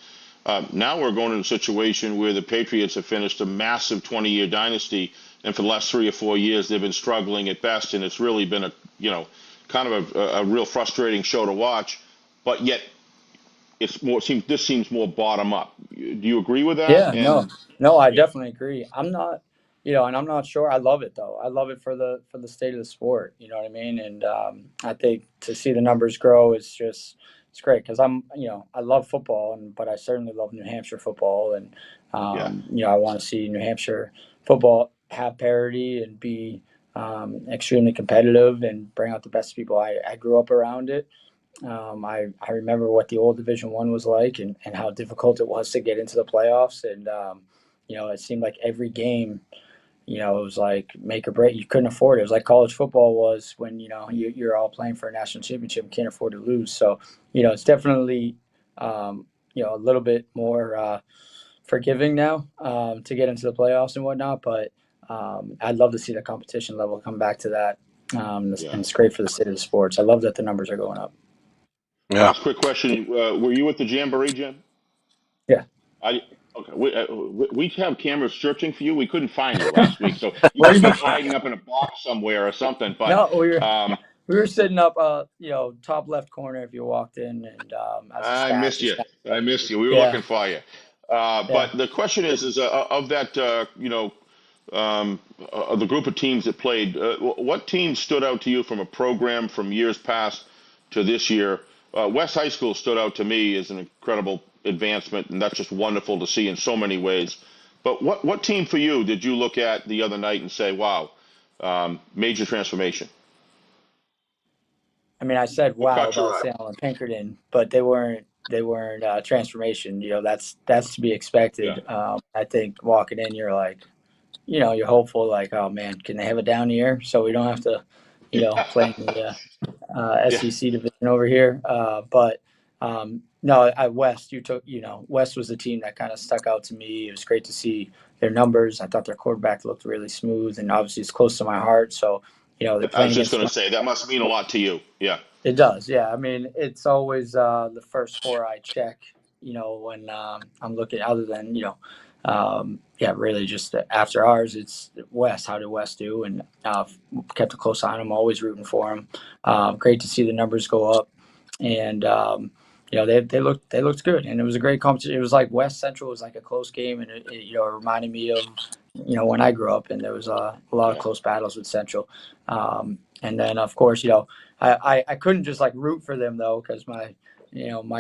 Speaker 2: Now we're going to a situation where the Patriots have finished a massive 20-year dynasty, and for the last 3 or 4 years they've been struggling at best, and it's really been kind of a real frustrating show to watch. But yet, this seems more bottom up. Do you agree with that?
Speaker 5: Yeah, no, I definitely agree. I'm not, and I'm not sure. I love it though. I love it for the state of the sport. You know what I mean? And I think to see the numbers grow is just, it's great because I love football, but I certainly love New Hampshire football, and
Speaker 2: Yeah.
Speaker 5: I want to see New Hampshire football have parity and be extremely competitive and bring out the best people. I grew up around it. I remember what the old Division One was like and how difficult it was to get into the playoffs. And it seemed like every game, it was like make or break. You couldn't afford it. It was like college football was when you're all playing for a national championship and can't afford to lose. So it's definitely a little bit more forgiving now to get into the playoffs and whatnot. But I'd love to see the competition level come back to that. And
Speaker 2: Yeah.
Speaker 5: it's great for the state of the sports. I love that the numbers are going up.
Speaker 1: Yeah.
Speaker 2: Last quick question: were you at the Jamboree, Jim?
Speaker 5: Yeah.
Speaker 2: Okay. We have cameras searching for you. We couldn't find you last week, so you
Speaker 5: Where
Speaker 2: must have
Speaker 5: you?
Speaker 2: been hiding up in a box somewhere or something. But
Speaker 5: No,
Speaker 2: um,
Speaker 5: we were sitting up, top left corner if you walked in, and as a
Speaker 2: I
Speaker 5: staff,
Speaker 2: missed you.
Speaker 5: just kind
Speaker 2: I missed you. We were
Speaker 5: yeah,
Speaker 2: looking for you.
Speaker 5: yeah.
Speaker 2: But the question is of that, the group of teams that played, what team stood out to you from a program from years past to this year? West High School stood out to me as an incredible advancement, and that's just wonderful to see in so many ways. But what team for you did you look at the other night and say, wow, major transformation?
Speaker 5: I mean, I said
Speaker 2: What
Speaker 5: wow
Speaker 2: caught your
Speaker 5: about
Speaker 2: eye?
Speaker 5: Salem and Pinkerton, but they weren't transformation. That's to be
Speaker 2: Yeah.
Speaker 5: expected. I think walking in, you're like, you're hopeful, like, oh man, can they have a down year so we don't have to, play in the
Speaker 2: Yeah.
Speaker 5: SEC division over here. But no, at West, West was the team that kind of stuck out to me. It was great to see their numbers. I thought their quarterback looked really smooth, and obviously it's close to my heart. So, they're
Speaker 2: I
Speaker 5: playing
Speaker 2: was just
Speaker 5: against.
Speaker 2: going to say that must mean a lot to you. Yeah.
Speaker 5: It does, yeah. I mean, it's always the first four I check. When I'm looking, other than really just after ours, it's West. How did West do? And kept a close eye on them. Always rooting for them. Great to see the numbers go up, and they looked good, and it was a great competition. It was like West Central was like a close game, and it reminded me of when I grew up, and there was a lot of
Speaker 2: Yeah.
Speaker 5: close battles with Central. And then of course I couldn't just like root for them though, because my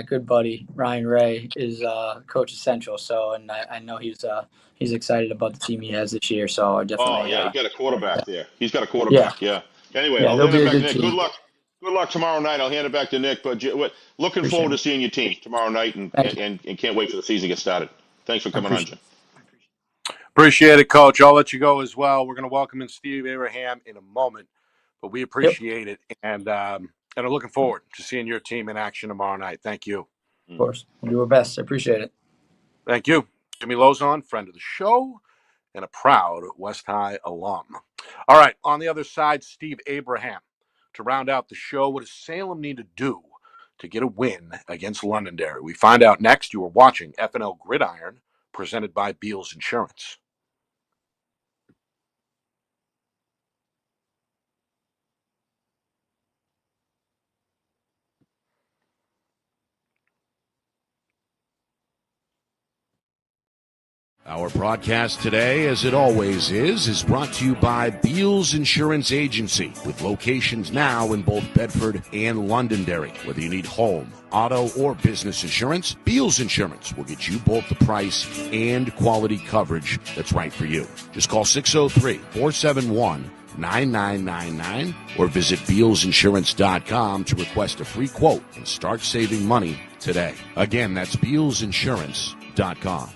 Speaker 5: good buddy Ryan Ray is coach of Central, so and I know he's excited about the team he has this year, so I
Speaker 2: Oh
Speaker 5: definitely
Speaker 2: yeah, he got a quarterback there. He's got a
Speaker 5: yeah,
Speaker 2: quarterback. Yeah. Anyway,
Speaker 5: yeah,
Speaker 2: I'll
Speaker 5: they'll
Speaker 2: hand
Speaker 5: be
Speaker 2: it
Speaker 5: a
Speaker 2: back to
Speaker 5: good
Speaker 2: Nick. Good
Speaker 5: team.
Speaker 2: luck. Good luck tomorrow night. I'll hand it back to Nick. But looking
Speaker 5: Appreciate
Speaker 2: forward to
Speaker 5: it.
Speaker 2: seeing your team tomorrow night, and,
Speaker 5: Thank you.
Speaker 2: and can't wait for the season to get started. Thanks for
Speaker 5: I
Speaker 2: coming on,
Speaker 5: appreciate
Speaker 2: Jim.
Speaker 1: Appreciate it, Coach. I'll let you go as well. We're going to welcome in Steve Abraham in a moment, but we
Speaker 5: it. Yep,
Speaker 1: appreciate it and are looking forward to seeing your team in action tomorrow night. Thank you.
Speaker 5: of course. We'll do our best. I appreciate it.
Speaker 1: Thank you. Jimmy Lozon, friend of the show and a proud West High alum. All right, on the other side, Steve Abraham. To round out the show, what does Salem need to do to get a win against Londonderry? We find out next. You are watching FNL Gridiron, presented by Beals Insurance.
Speaker 4: Our broadcast today, as it always is brought to you by Beals Insurance Agency, with locations now in both Bedford and Londonderry. Whether you need home, auto, or business insurance, Beals Insurance will get you both the price and quality coverage that's right for you. Just call 603-471-9999 or visit BealsInsurance.com to request a free quote and start saving money today. Again, that's BealsInsurance.com.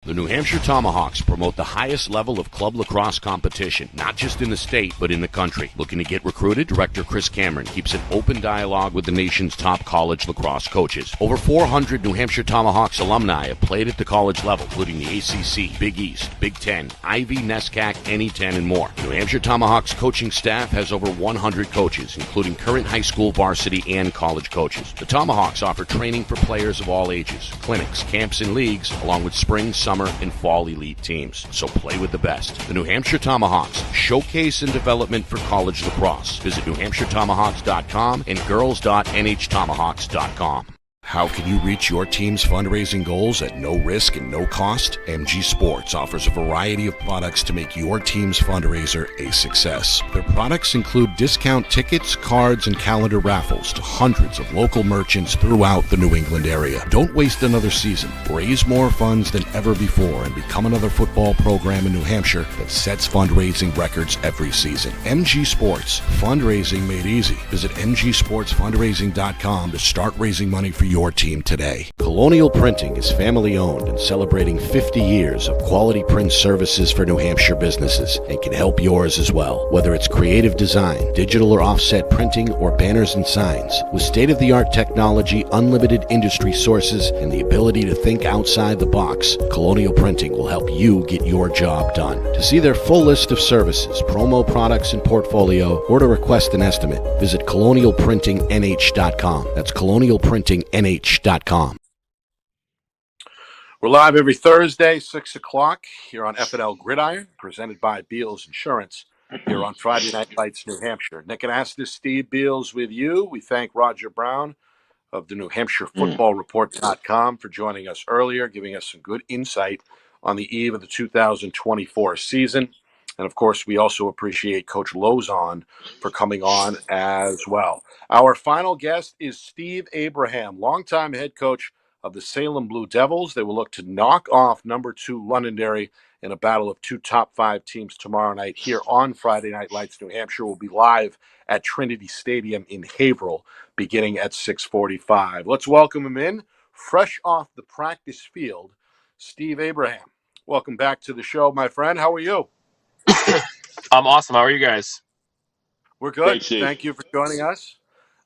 Speaker 4: The New Hampshire Tomahawks promote the highest level of club lacrosse competition, not just in the state, but in the country. Looking to get recruited? Director Chris Cameron keeps an open dialogue with the nation's top college lacrosse coaches. Over 400 New Hampshire Tomahawks alumni have played at the college level, including the ACC, Big East, Big Ten, Ivy, NESCAC, NE10, and more. New Hampshire Tomahawks coaching staff has over 100 coaches, including current high school varsity and college coaches. The Tomahawks offer training for players of all ages, clinics, camps, and leagues, along with spring, summer, and fall elite teams. So play with the best. The New Hampshire Tomahawks, showcase and development for college lacrosse. Visit NewHampshireTomahawks.com and girls.nhtomahawks.com. How can you reach your team's fundraising goals at no risk and no cost? MG Sports offers a variety of products to make your team's fundraiser a success. Their products include discount tickets, cards, and calendar raffles to hundreds of local merchants throughout the New England area. Don't waste another season. Raise more funds than ever before and become another football program in New Hampshire that sets fundraising records every season. MG Sports, fundraising made easy. Visit mgsportsfundraising.com to start raising money for your team today. Colonial Printing is family owned and celebrating 50 years of quality print services for New Hampshire businesses and can help yours as well. Whether it's creative design, digital or offset printing, or banners and signs. With state-of-the-art technology, unlimited industry sources, and the ability to think outside the box, Colonial Printing will help you get your job done. To see their full list of services, promo products, and portfolio, or to request an estimate, visit colonialprintingnh.com. That's colonialprintingnh.com.
Speaker 1: We're live every Thursday, 6 o'clock, here on FNL Gridiron, presented by Beals Insurance, here on Friday Night Lights, New Hampshire. Nick and Astis, Steve Beals with you. We thank Roger Brown of the New Hampshire Football Report.com for joining us earlier, giving us some good insight on the eve of the 2024 season. And, of course, we also appreciate Coach Lozon for coming on as well. Our final guest is Steve Abraham, longtime head coach of the Salem Blue Devils. They will look to knock off number 2 Londonderry in a battle of 2 top 5 teams tomorrow night here on Friday Night Lights. New Hampshire will be live at Trinity Stadium in Haverhill beginning at 6:45. Let's welcome him in, fresh off the practice field, Steve Abraham. Welcome back to the show, my friend. How are you?
Speaker 6: I'm awesome. How are you guys?
Speaker 1: We're good.
Speaker 2: Great, Steve.
Speaker 1: Thank you for joining us.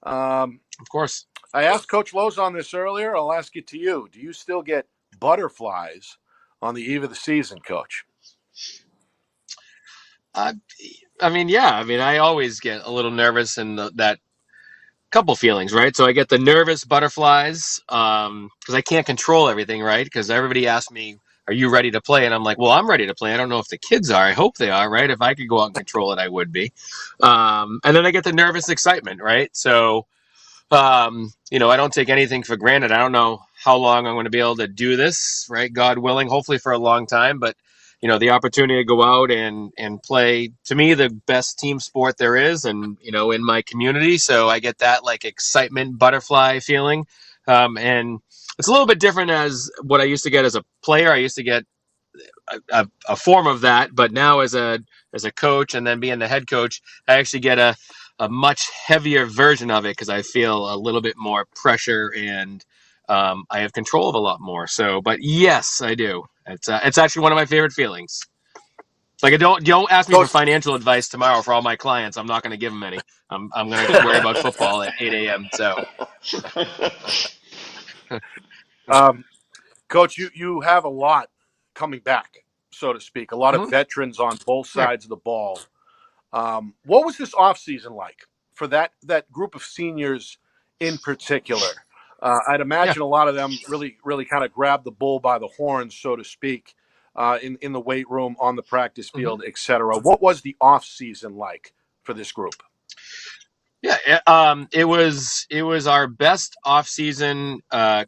Speaker 6: Of course.
Speaker 1: I asked Coach Lozon this earlier. I'll ask it to you. Do you still get butterflies on the eve of the season, Coach?
Speaker 6: Yeah. I always get a little nervous and that couple feelings, right? So I get the nervous butterflies because I can't control everything, right? Because everybody asks me, are you ready to play? And I'm like, well, I'm ready to play. I don't know if the kids are. I hope they are, right? If I could go out and control it, I would be. And then I get the nervous excitement, right? So, I don't take anything for granted. I don't know how long I'm going to be able to do this, right? God willing, hopefully for a long time. But, the opportunity to go out and play, to me, the best team sport there is and, in my community. So I get that like excitement, butterfly feeling. And it's a little bit different as what I used to get as a player. I used to get a form of that, but now as a coach and then being the head coach, I actually get a much heavier version of it because I feel a little bit more pressure and I have control of a lot more. So, but yes, I do. It's actually one of my favorite feelings. Like, don't ask me for financial advice tomorrow for all my clients. I'm not going to give them any. I'm going to worry about football at 8 a.m. So,
Speaker 1: Coach, you have a lot coming back, so to speak. A lot of veterans on both sides of the ball. What was this offseason like for that group of seniors in particular? I'd imagine a lot of them really, really kind of grabbed the bull by the horns, so to speak, in the weight room, on the practice field, et cetera. What was the offseason like for this group?
Speaker 6: Yeah, it was our best offseason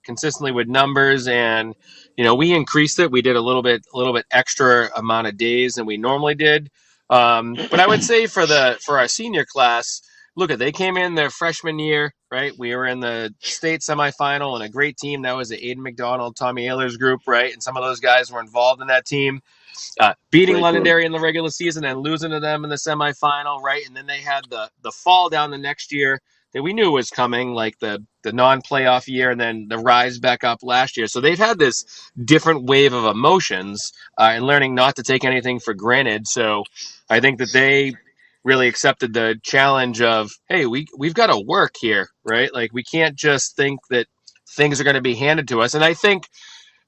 Speaker 6: consistently with numbers, and we increased it. We did a little bit extra amount of days than we normally did. But I would say for our senior class, look, they came in their freshman year, right? We were in the state semifinal and a great team. That was the Aiden McDonald, Tommy Ayler's group, right? And some of those guys were involved in that team. Beating Londonderry in the regular season and losing to them in the semifinal, right? And then they had the fall down the next year that we knew was coming, like the non-playoff year, and then the rise back up last year. So they've had this different wave of emotions and learning not to take anything for granted. So I think that they really accepted the challenge of, hey, we've got to work here, right? Like, we can't just think that things are going to be handed to us. And I think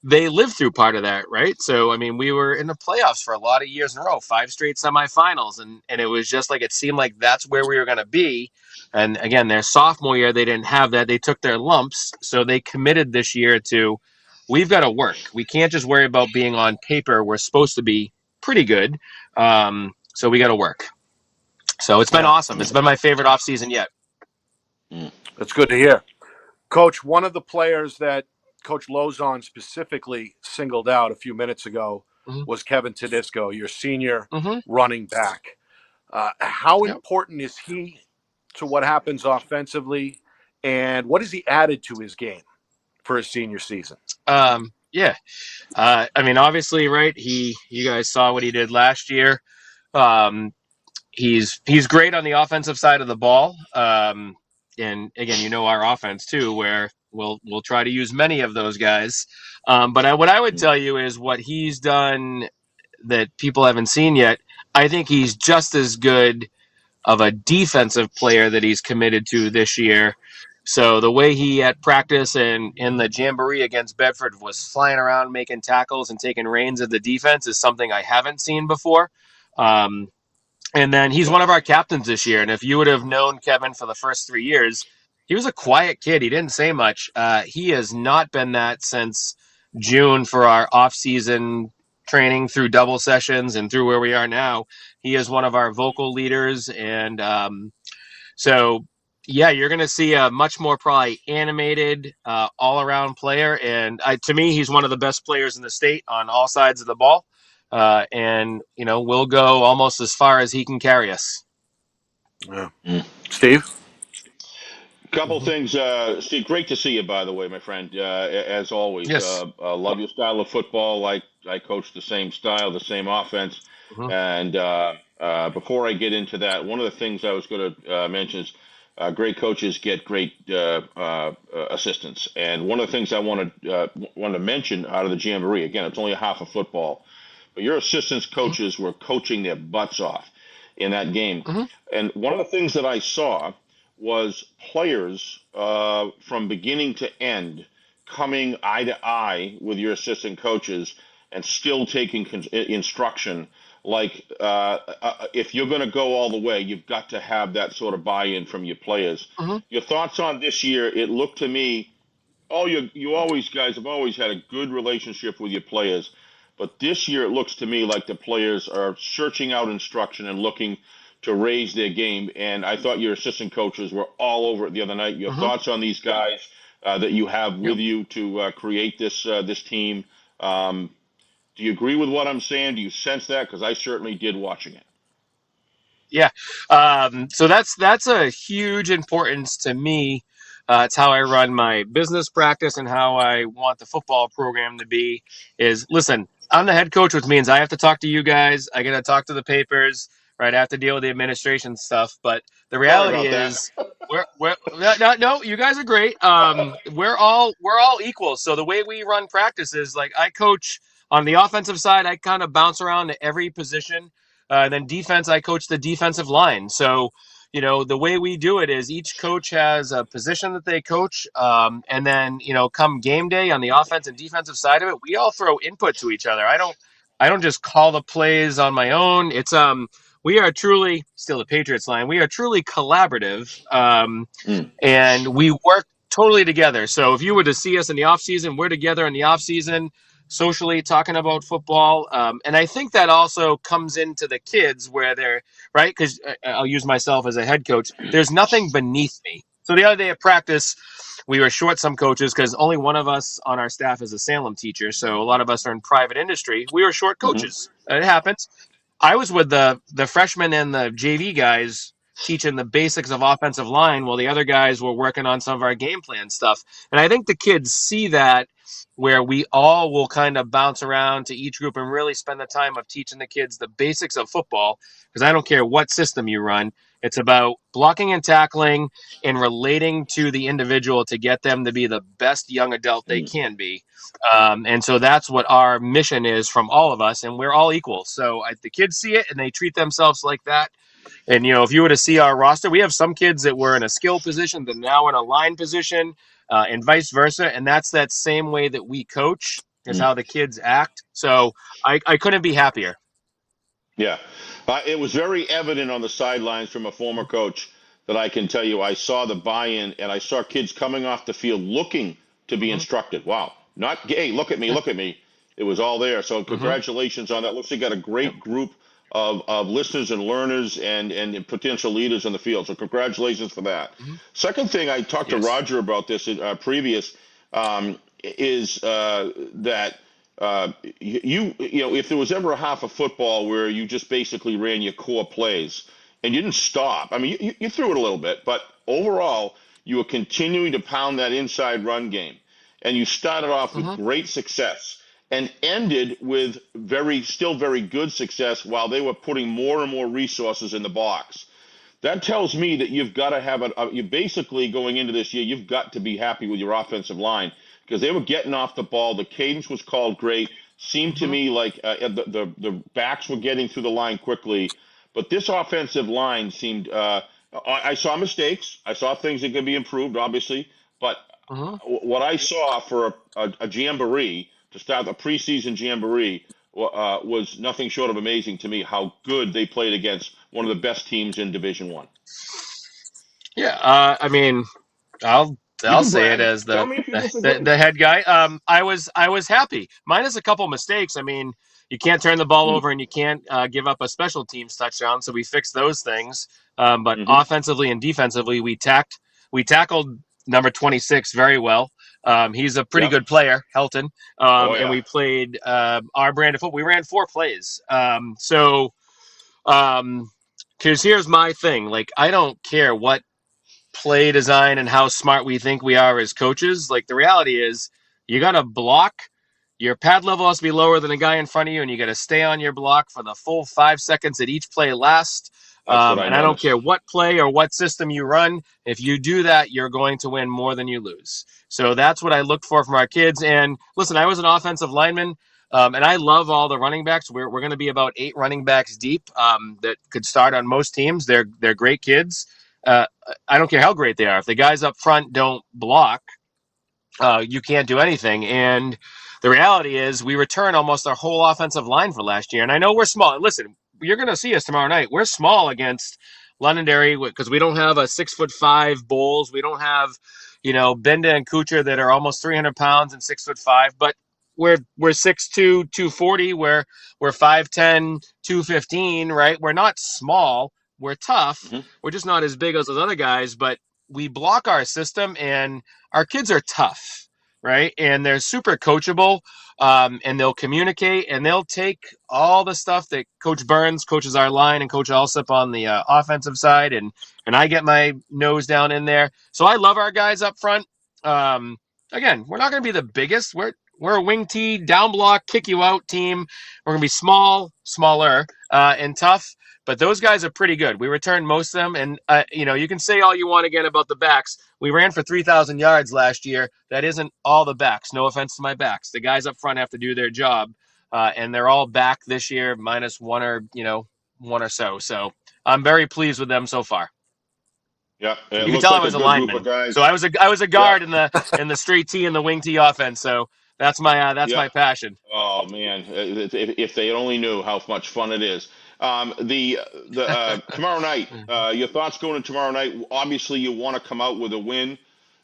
Speaker 6: they lived through part of that, right? So, I mean, we were in the playoffs for a lot of years in a row, 5 straight semifinals, and it was just like, it seemed like that's where we were going to be. And again, their sophomore year, they didn't have that. They took their lumps, so they committed this year to, we've got to work. We can't just worry about being on paper. We're supposed to be pretty good, so we got to work. So it's been awesome. It's been my favorite offseason yet.
Speaker 1: That's good to hear. Coach, one of the players that Coach Lozon specifically singled out a few minutes ago
Speaker 6: Mm-hmm.
Speaker 1: was Kevin Tedesco, your senior
Speaker 6: Mm-hmm.
Speaker 1: running back. How
Speaker 6: Yep.
Speaker 1: important is he to what happens offensively, and what has he added to his game for his senior season?
Speaker 6: Yeah. I mean, obviously, right? You guys saw what he did last year. He's great on the offensive side of the ball. And again, our offense too, where we'll try to use many of those guys. But what I would tell you is what he's done that people haven't seen yet. I think he's just as good of a defensive player that he's committed to this year. So the way he at practice and in the Jamboree against Bedford was flying around making tackles and taking reins of the defense is something I haven't seen before. And then he's one of our captains this year. And if you would have known Kevin for the first 3 years, he was a quiet kid. He didn't say much. He has not been that since June for our off-season training through double sessions and through where we are now. He is one of our vocal leaders. And so, yeah, you're going to see a much more probably animated all-around player. And to me, he's one of the best players in the state on all sides of the ball. And we'll go almost as far as he can carry us.
Speaker 1: Yeah. Steve?
Speaker 2: Couple things, Steve. Great to see you, by the way, my friend. As always,
Speaker 6: Yes.
Speaker 2: love your style of football. I coach the same style, the same offense.
Speaker 6: Mhm.
Speaker 2: And before I get into that, one of the things I was going to mention is great coaches get great assistants. And one of the things I wanted to mention out of the Jamboree, again, it's only a half of football, but your assistants coaches were coaching their butts off in that game.
Speaker 6: Mhm.
Speaker 2: And one of the things that I saw was players from beginning to end coming eye to eye with your assistant coaches and still taking instruction. Like if you're going to go all the way, you've got to have that sort of buy-in from your players.
Speaker 6: Mhm.
Speaker 2: Your thoughts on this year? It looked to me, you always guys have always had a good relationship with your players, but this year it looks to me like the players are searching out instruction and looking to raise their game. And I thought your assistant coaches were all over it the other night. Your thoughts on these guys that you have with you to create this team? Do you agree with what I'm saying? Do you sense that? Because I certainly did watching it.
Speaker 6: Yeah. So that's a huge importance to me. It's how I run my business practice and how I want the football program to be. Is listen, I'm the head coach, which means I have to talk to you guys. I got to talk to the papers, right? I have to deal with the administration stuff. But the reality is, no, you guys are great. We're all equal. So the way we run practice is like I coach on the offensive side. I kind of bounce around to every position. Then defense, I coach the defensive line. So, the way we do it is each coach has a position that they coach. And then, come game day on the offense and defensive side of it, we all throw input to each other. I don't just call the plays on my own. It's, we are truly still the Patriots line. We are truly collaborative. And we work totally together. So if you were to see us in the off season, we're together in the off season, socially talking about football. And I think that also comes into the kids where they're right. Because I'll use myself as a head coach. There's nothing beneath me. So the other day at practice, we were short some coaches because only one of us on our staff is a Salem teacher. So a lot of us are in private industry. We were short coaches. It happens. I was with the freshmen and the JV guys teaching the basics of offensive line while the other guys were working on some of our game plan stuff. And I think the kids see that where we all will kind of bounce around to each group and really spend the time of teaching the kids the basics of football. Because I don't care what system you run. It's about blocking and tackling and relating to the individual to get them to be the best young adult they can be. And so that's what our mission is from all of us. And we're all equal. So the kids see it and they treat themselves like that. And, if you were to see our roster, we have some kids that were in a skill position that now in a line position and vice versa. And that's that same way that we coach is how the kids act. So I couldn't be happier.
Speaker 2: Yeah. It was very evident on the sidelines from a former coach that I can tell you I saw the buy-in and I saw kids coming off the field looking to be instructed. Wow. Not, hey, look at me. It was all there. So congratulations on that. Looks like you got a great group of listeners and learners and potential leaders in the field. So congratulations for that.
Speaker 6: Mhm.
Speaker 2: Second thing, I talked to
Speaker 6: Yes.
Speaker 2: Roger about this previous, is that you know, if there was ever a half of football where you just basically ran your core plays and you didn't stop. I mean, you threw it a little bit, but overall you were continuing to pound that inside run game, and you started off with
Speaker 6: Mhm.
Speaker 2: great success and ended with still very good success while they were putting more and more resources in the box. That tells me that you've got to have you basically going into this year, you've got to be happy with your offensive line because they were getting off the ball. The cadence was called great. Seemed to
Speaker 6: Mhm.
Speaker 2: me like the backs were getting through the line quickly, but this offensive line seemed. I saw mistakes. I saw things that could be improved, obviously, but
Speaker 6: Mhm.
Speaker 2: what I saw for a jamboree to start a preseason jamboree was nothing short of amazing to me. How good they played against one of the best teams in Division One.
Speaker 6: Yeah. I mean, I'll
Speaker 2: You
Speaker 6: I'll
Speaker 2: can
Speaker 6: say it
Speaker 2: brag.
Speaker 6: as
Speaker 2: Tell
Speaker 6: the
Speaker 2: me if you
Speaker 6: the, the,
Speaker 2: disagree.
Speaker 6: the head guy. I was happy, minus a couple mistakes. I mean, you can't turn the ball over and you can't give up a special teams touchdown. So we fixed those things. But
Speaker 2: Mm-hmm.
Speaker 6: offensively and defensively, we tackled number 26 very well. He's a pretty
Speaker 2: Yep.
Speaker 6: good player, Helton.
Speaker 2: Oh
Speaker 6: And
Speaker 2: yeah.
Speaker 6: we played our brand of football. We ran 4 plays. Because here's my thing. Like, I don't care what play design and how smart we think we are as coaches. Like, the reality is you got to block. Your pad level has to be lower than the guy in front of you, and you got to stay on your block for the full 5 seconds that each play lasts.
Speaker 2: That's what I
Speaker 6: And I don't care
Speaker 2: noticed.
Speaker 6: what play or what system you run. If you do that, you're going to win more than you lose. So that's what I looked for from our kids. And listen, I was an offensive lineman. And I love all the running backs. We're going to be about 8 running backs deep that could start on most teams. They're great kids. I don't care how great they are. If the guys up front don't block, you can't do anything. And the reality is, we return almost our whole offensive line for last year. And I know we're small. Listen, you're going to see us tomorrow night. We're small against Londonderry because we don't have a 6'5" Bowles. We don't have, Benda and Kuchar that are almost 300 pounds and 6'5". But we're 6'2", 240. We're 5'10", 215. Right? We're not small. We're tough.
Speaker 2: Mm-hmm.
Speaker 6: We're just not as big as those other guys. But we block our system, and our kids are tough, right? And they're super coachable, and they'll communicate, and they'll take all the stuff that Coach Burns coaches our line and Coach Alsip on the offensive side, and I get my nose down in there. So I love our guys up front. Again, we're not going to be the biggest. We're a wing tee, down block, kick you out team. We're going to be smaller, and tough. But those guys are pretty good. We returned most of them. And, you can say all you want again about the backs. We ran for 3,000 yards last year. That isn't all the backs. No offense to my backs. The guys up front have to do their job. And they're all back this year, minus one or so. So I'm very pleased with them so far.
Speaker 2: Yeah, it
Speaker 6: You can
Speaker 2: looks
Speaker 6: tell I
Speaker 2: like a
Speaker 6: was a
Speaker 2: good group of
Speaker 6: lineman.
Speaker 2: guys.
Speaker 6: So I was a
Speaker 2: Yeah,
Speaker 6: guard in the straight tee and the wing tee offense. So that's
Speaker 2: yeah.
Speaker 6: my passion.
Speaker 2: Oh man, if they only knew how much fun it is. The tomorrow night, your thoughts going into tomorrow night? Obviously, you want to come out with a win.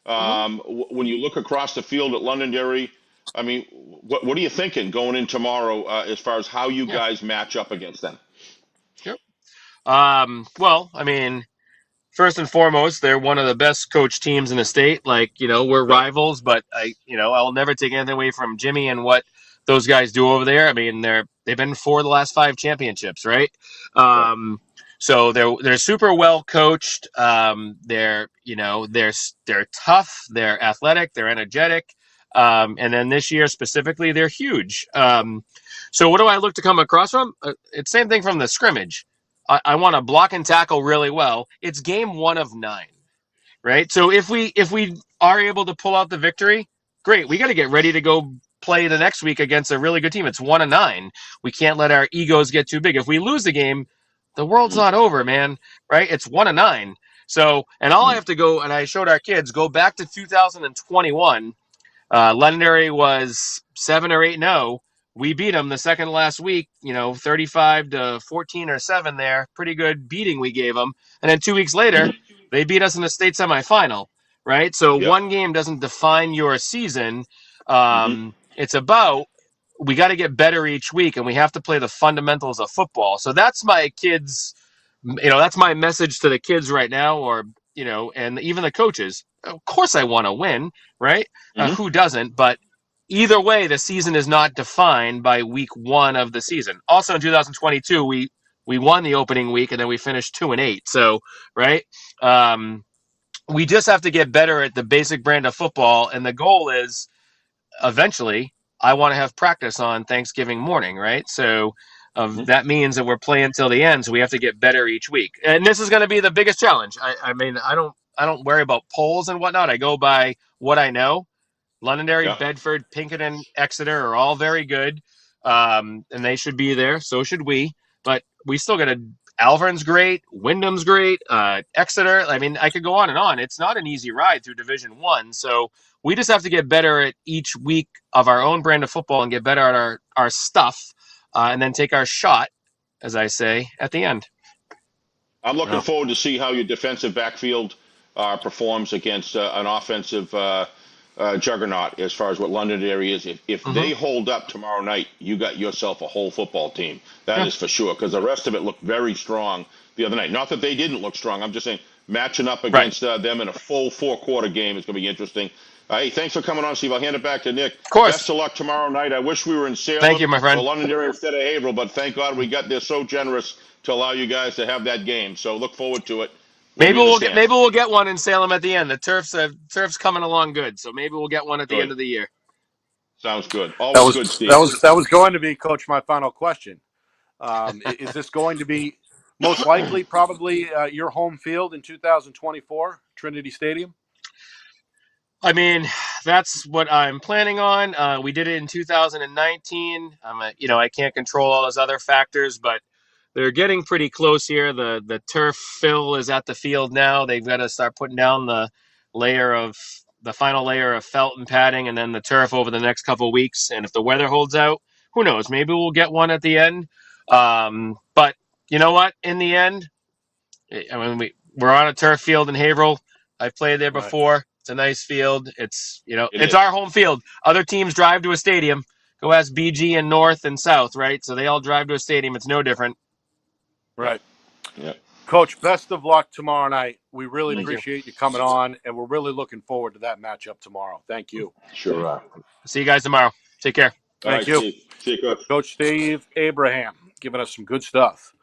Speaker 6: Mhm.
Speaker 2: When you look across the field at Londonderry, I mean, what are you thinking going in tomorrow as far as how you
Speaker 6: Yeah.
Speaker 2: guys match up against them?
Speaker 6: Yep. Well, I mean, first and foremost, they're one of the best coach teams in the state. Like, we're
Speaker 2: Yep.
Speaker 6: rivals, but I'll never take anything away from Jimmy and what those guys do over there. I mean, they've been 4 of the last 5 championships, right?
Speaker 2: Right.
Speaker 6: So they're super well coached. They're tough. They're athletic. They're energetic. And then this year specifically, they're huge. So what do I look to come across from? It's same thing from the scrimmage. I want to block and tackle really well. It's game 1 of 9, right? So if we are able to pull out the victory, great. We got to get ready to go play the next week against a really good team. It's 1 of 9. We can't let our egos get too big. If we lose the game, the world's not over, man. Right? It's 1 of 9. So, and all I have to go, and I showed our kids, go back to 2021. Londonderry was 7 or 8-0. We beat them the second to last week, 35 to 14 or 7 there. Pretty good beating we gave them. And then 2 weeks later, they beat us in the state semifinal, right? So
Speaker 2: Yep.
Speaker 6: one game doesn't define your season.
Speaker 2: Mm-hmm.
Speaker 6: It's about we got to get better each week, and we have to play the fundamentals of football. So that's my kids, that's my message to the kids right now, or, and even the coaches. Of course I want to win, right?
Speaker 2: Mm-hmm.
Speaker 6: Who doesn't? But either way, the season is not defined by week 1 of the season. Also in 2022, we won the opening week, and then we finished 2-8. So, right. We just have to get better at the basic brand of football. And the goal is eventually I want to have practice on Thanksgiving morning, right? So that means that we're playing till the end. So we have to get better each week. And this is going to be the biggest challenge. I mean, I don't worry about polls and whatnot. I go by what I know. Londonderry, Bedford, Pinkerton, Exeter are all very good. And they should be there. So should we. But we still got to. Alvern's great. Wyndham's great. Exeter. I mean, I could go on and on. It's not an easy ride through Division 1. So we just have to get better at each week of our own brand of football and get better at our stuff, and then take our shot, as I say, at the end.
Speaker 2: I'm looking forward to see how your defensive backfield performs against an offensive juggernaut as far as what Londonderry is. If they hold up tomorrow night, you got yourself a whole football team. That is for sure, because the rest of it looked very strong the other night. Not that they didn't look strong. I'm just saying matching up against them in a full 4-quarter game is going to be interesting. Hey, thanks for coming on, Steve. I'll hand it back to Nick.
Speaker 6: Of course.
Speaker 2: Best of luck tomorrow night. I wish we were in Salem.
Speaker 6: Thank you, my friend.
Speaker 2: Or Londonderry instead of Haverhill, but thank God we got there so generous to allow you guys to have that game. So look forward to it.
Speaker 6: Maybe we'll get one in Salem at the end. The turf's coming along good, so maybe we'll get one at the end of the year.
Speaker 2: Sounds good. Always good, Steve.
Speaker 1: That was going to be, Coach, my final question. Is this going to be most likely probably your home field in 2024, Trinity Stadium?
Speaker 6: I mean, that's what I'm planning on. We did it in 2019. I can't control all those other factors, but they're getting pretty close here. The turf fill is at the field now. They've got to start putting down the final layer of felt and padding, and then the turf over the next couple of weeks. And if the weather holds out, who knows? Maybe we'll get one at the end. But you know what? In the end, I mean, we're on a turf field in Haverhill. I've played there before. Right. It's a nice field. It's our home field. Other teams drive to a stadium. Go ask BG and North and South, right? So they all drive to a stadium. It's no different.
Speaker 1: Right.
Speaker 2: Yeah.
Speaker 1: Coach, best of luck tomorrow night. We really appreciate you coming on, and we're really looking forward to that matchup tomorrow. Thank you.
Speaker 2: Sure.
Speaker 6: See you guys tomorrow. Take care.
Speaker 1: Thank you.
Speaker 2: Steve. See you, Coach.
Speaker 1: Coach Steve Abraham giving us some good stuff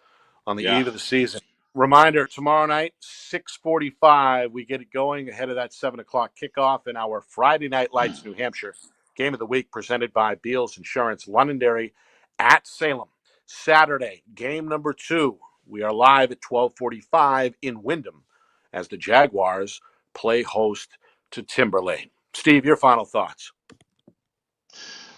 Speaker 1: on the eve of the season. Reminder, tomorrow night, 6:45, we get it going ahead of that 7 o'clock kickoff in our Friday Night Lights, New Hampshire Game of the Week presented by Beals Insurance, Londonderry at Salem. Saturday, game number 2. We are live at 12:45 in Wyndham as the Jaguars play host to Timberlane. Steve, your final thoughts.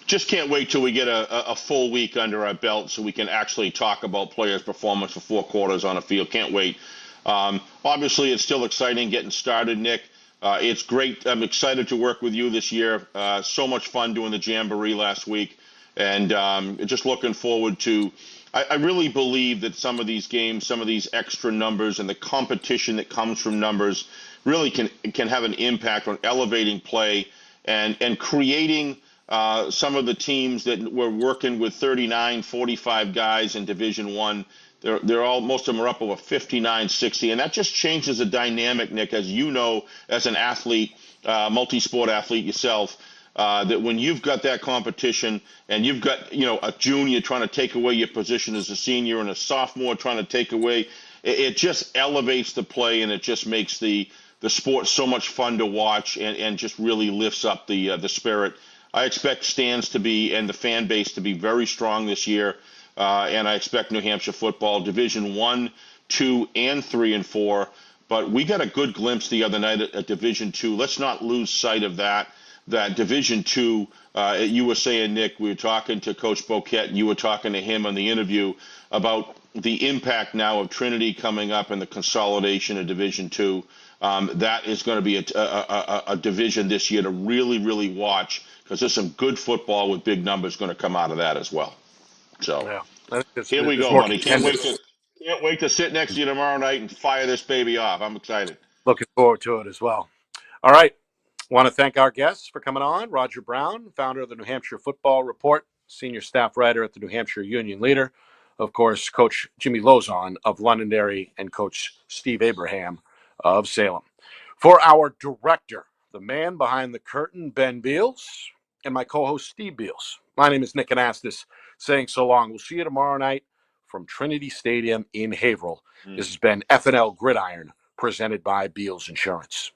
Speaker 2: Just can't wait till we get a full week under our belt so we can actually talk about players' performance for 4 quarters on a field. Can't wait. Obviously, it's still exciting getting started, Nick. It's great. I'm excited to work with you this year. So much fun doing the Jamboree last week. And just looking forward to I really believe that some of these games, some of these extra numbers and the competition that comes from numbers really can have an impact on elevating play and creating some of the teams that were working with 39, 45 guys in Division One. They're all, most of them are up over 59, 60, and that just changes the dynamic, Nick, as you know, as an athlete, multi-sport athlete yourself. That when you've got that competition and you've got, a junior trying to take away your position as a senior and a sophomore trying to take away, it just elevates the play and it just makes the sport so much fun to watch and just really lifts up the spirit. I expect stands to be and the fan base to be very strong this year, and I expect New Hampshire football Division 1, 2, and 3 and 4. But we got a good glimpse the other night at Division 2. Let's not lose sight of that. That Division 2, you were saying, Nick, we were talking to Coach Boquette, and you were talking to him on the interview about the impact now of Trinity coming up and the consolidation of Division 2. That is going to be a division this year to really, really watch because there's some good football with big numbers going to come out of that as well. So here we go, buddy. Can't wait to sit next to you tomorrow night and fire this baby off. I'm excited.
Speaker 1: Looking forward to it as well. All right. Want to thank our guests for coming on. Roger Brown, founder of the New Hampshire Football Report, senior staff writer at the New Hampshire Union Leader. Of course, Coach Jimmy Lozon of Londonderry and Coach Steve Abraham of Salem. For our director, the man behind the curtain, Ben Beals, and my co-host, Steve Beals. My name is Nick Anastas, saying so long. We'll see you tomorrow night from Trinity Stadium in Haverhill. This has been FNL Gridiron, presented by Beals Insurance.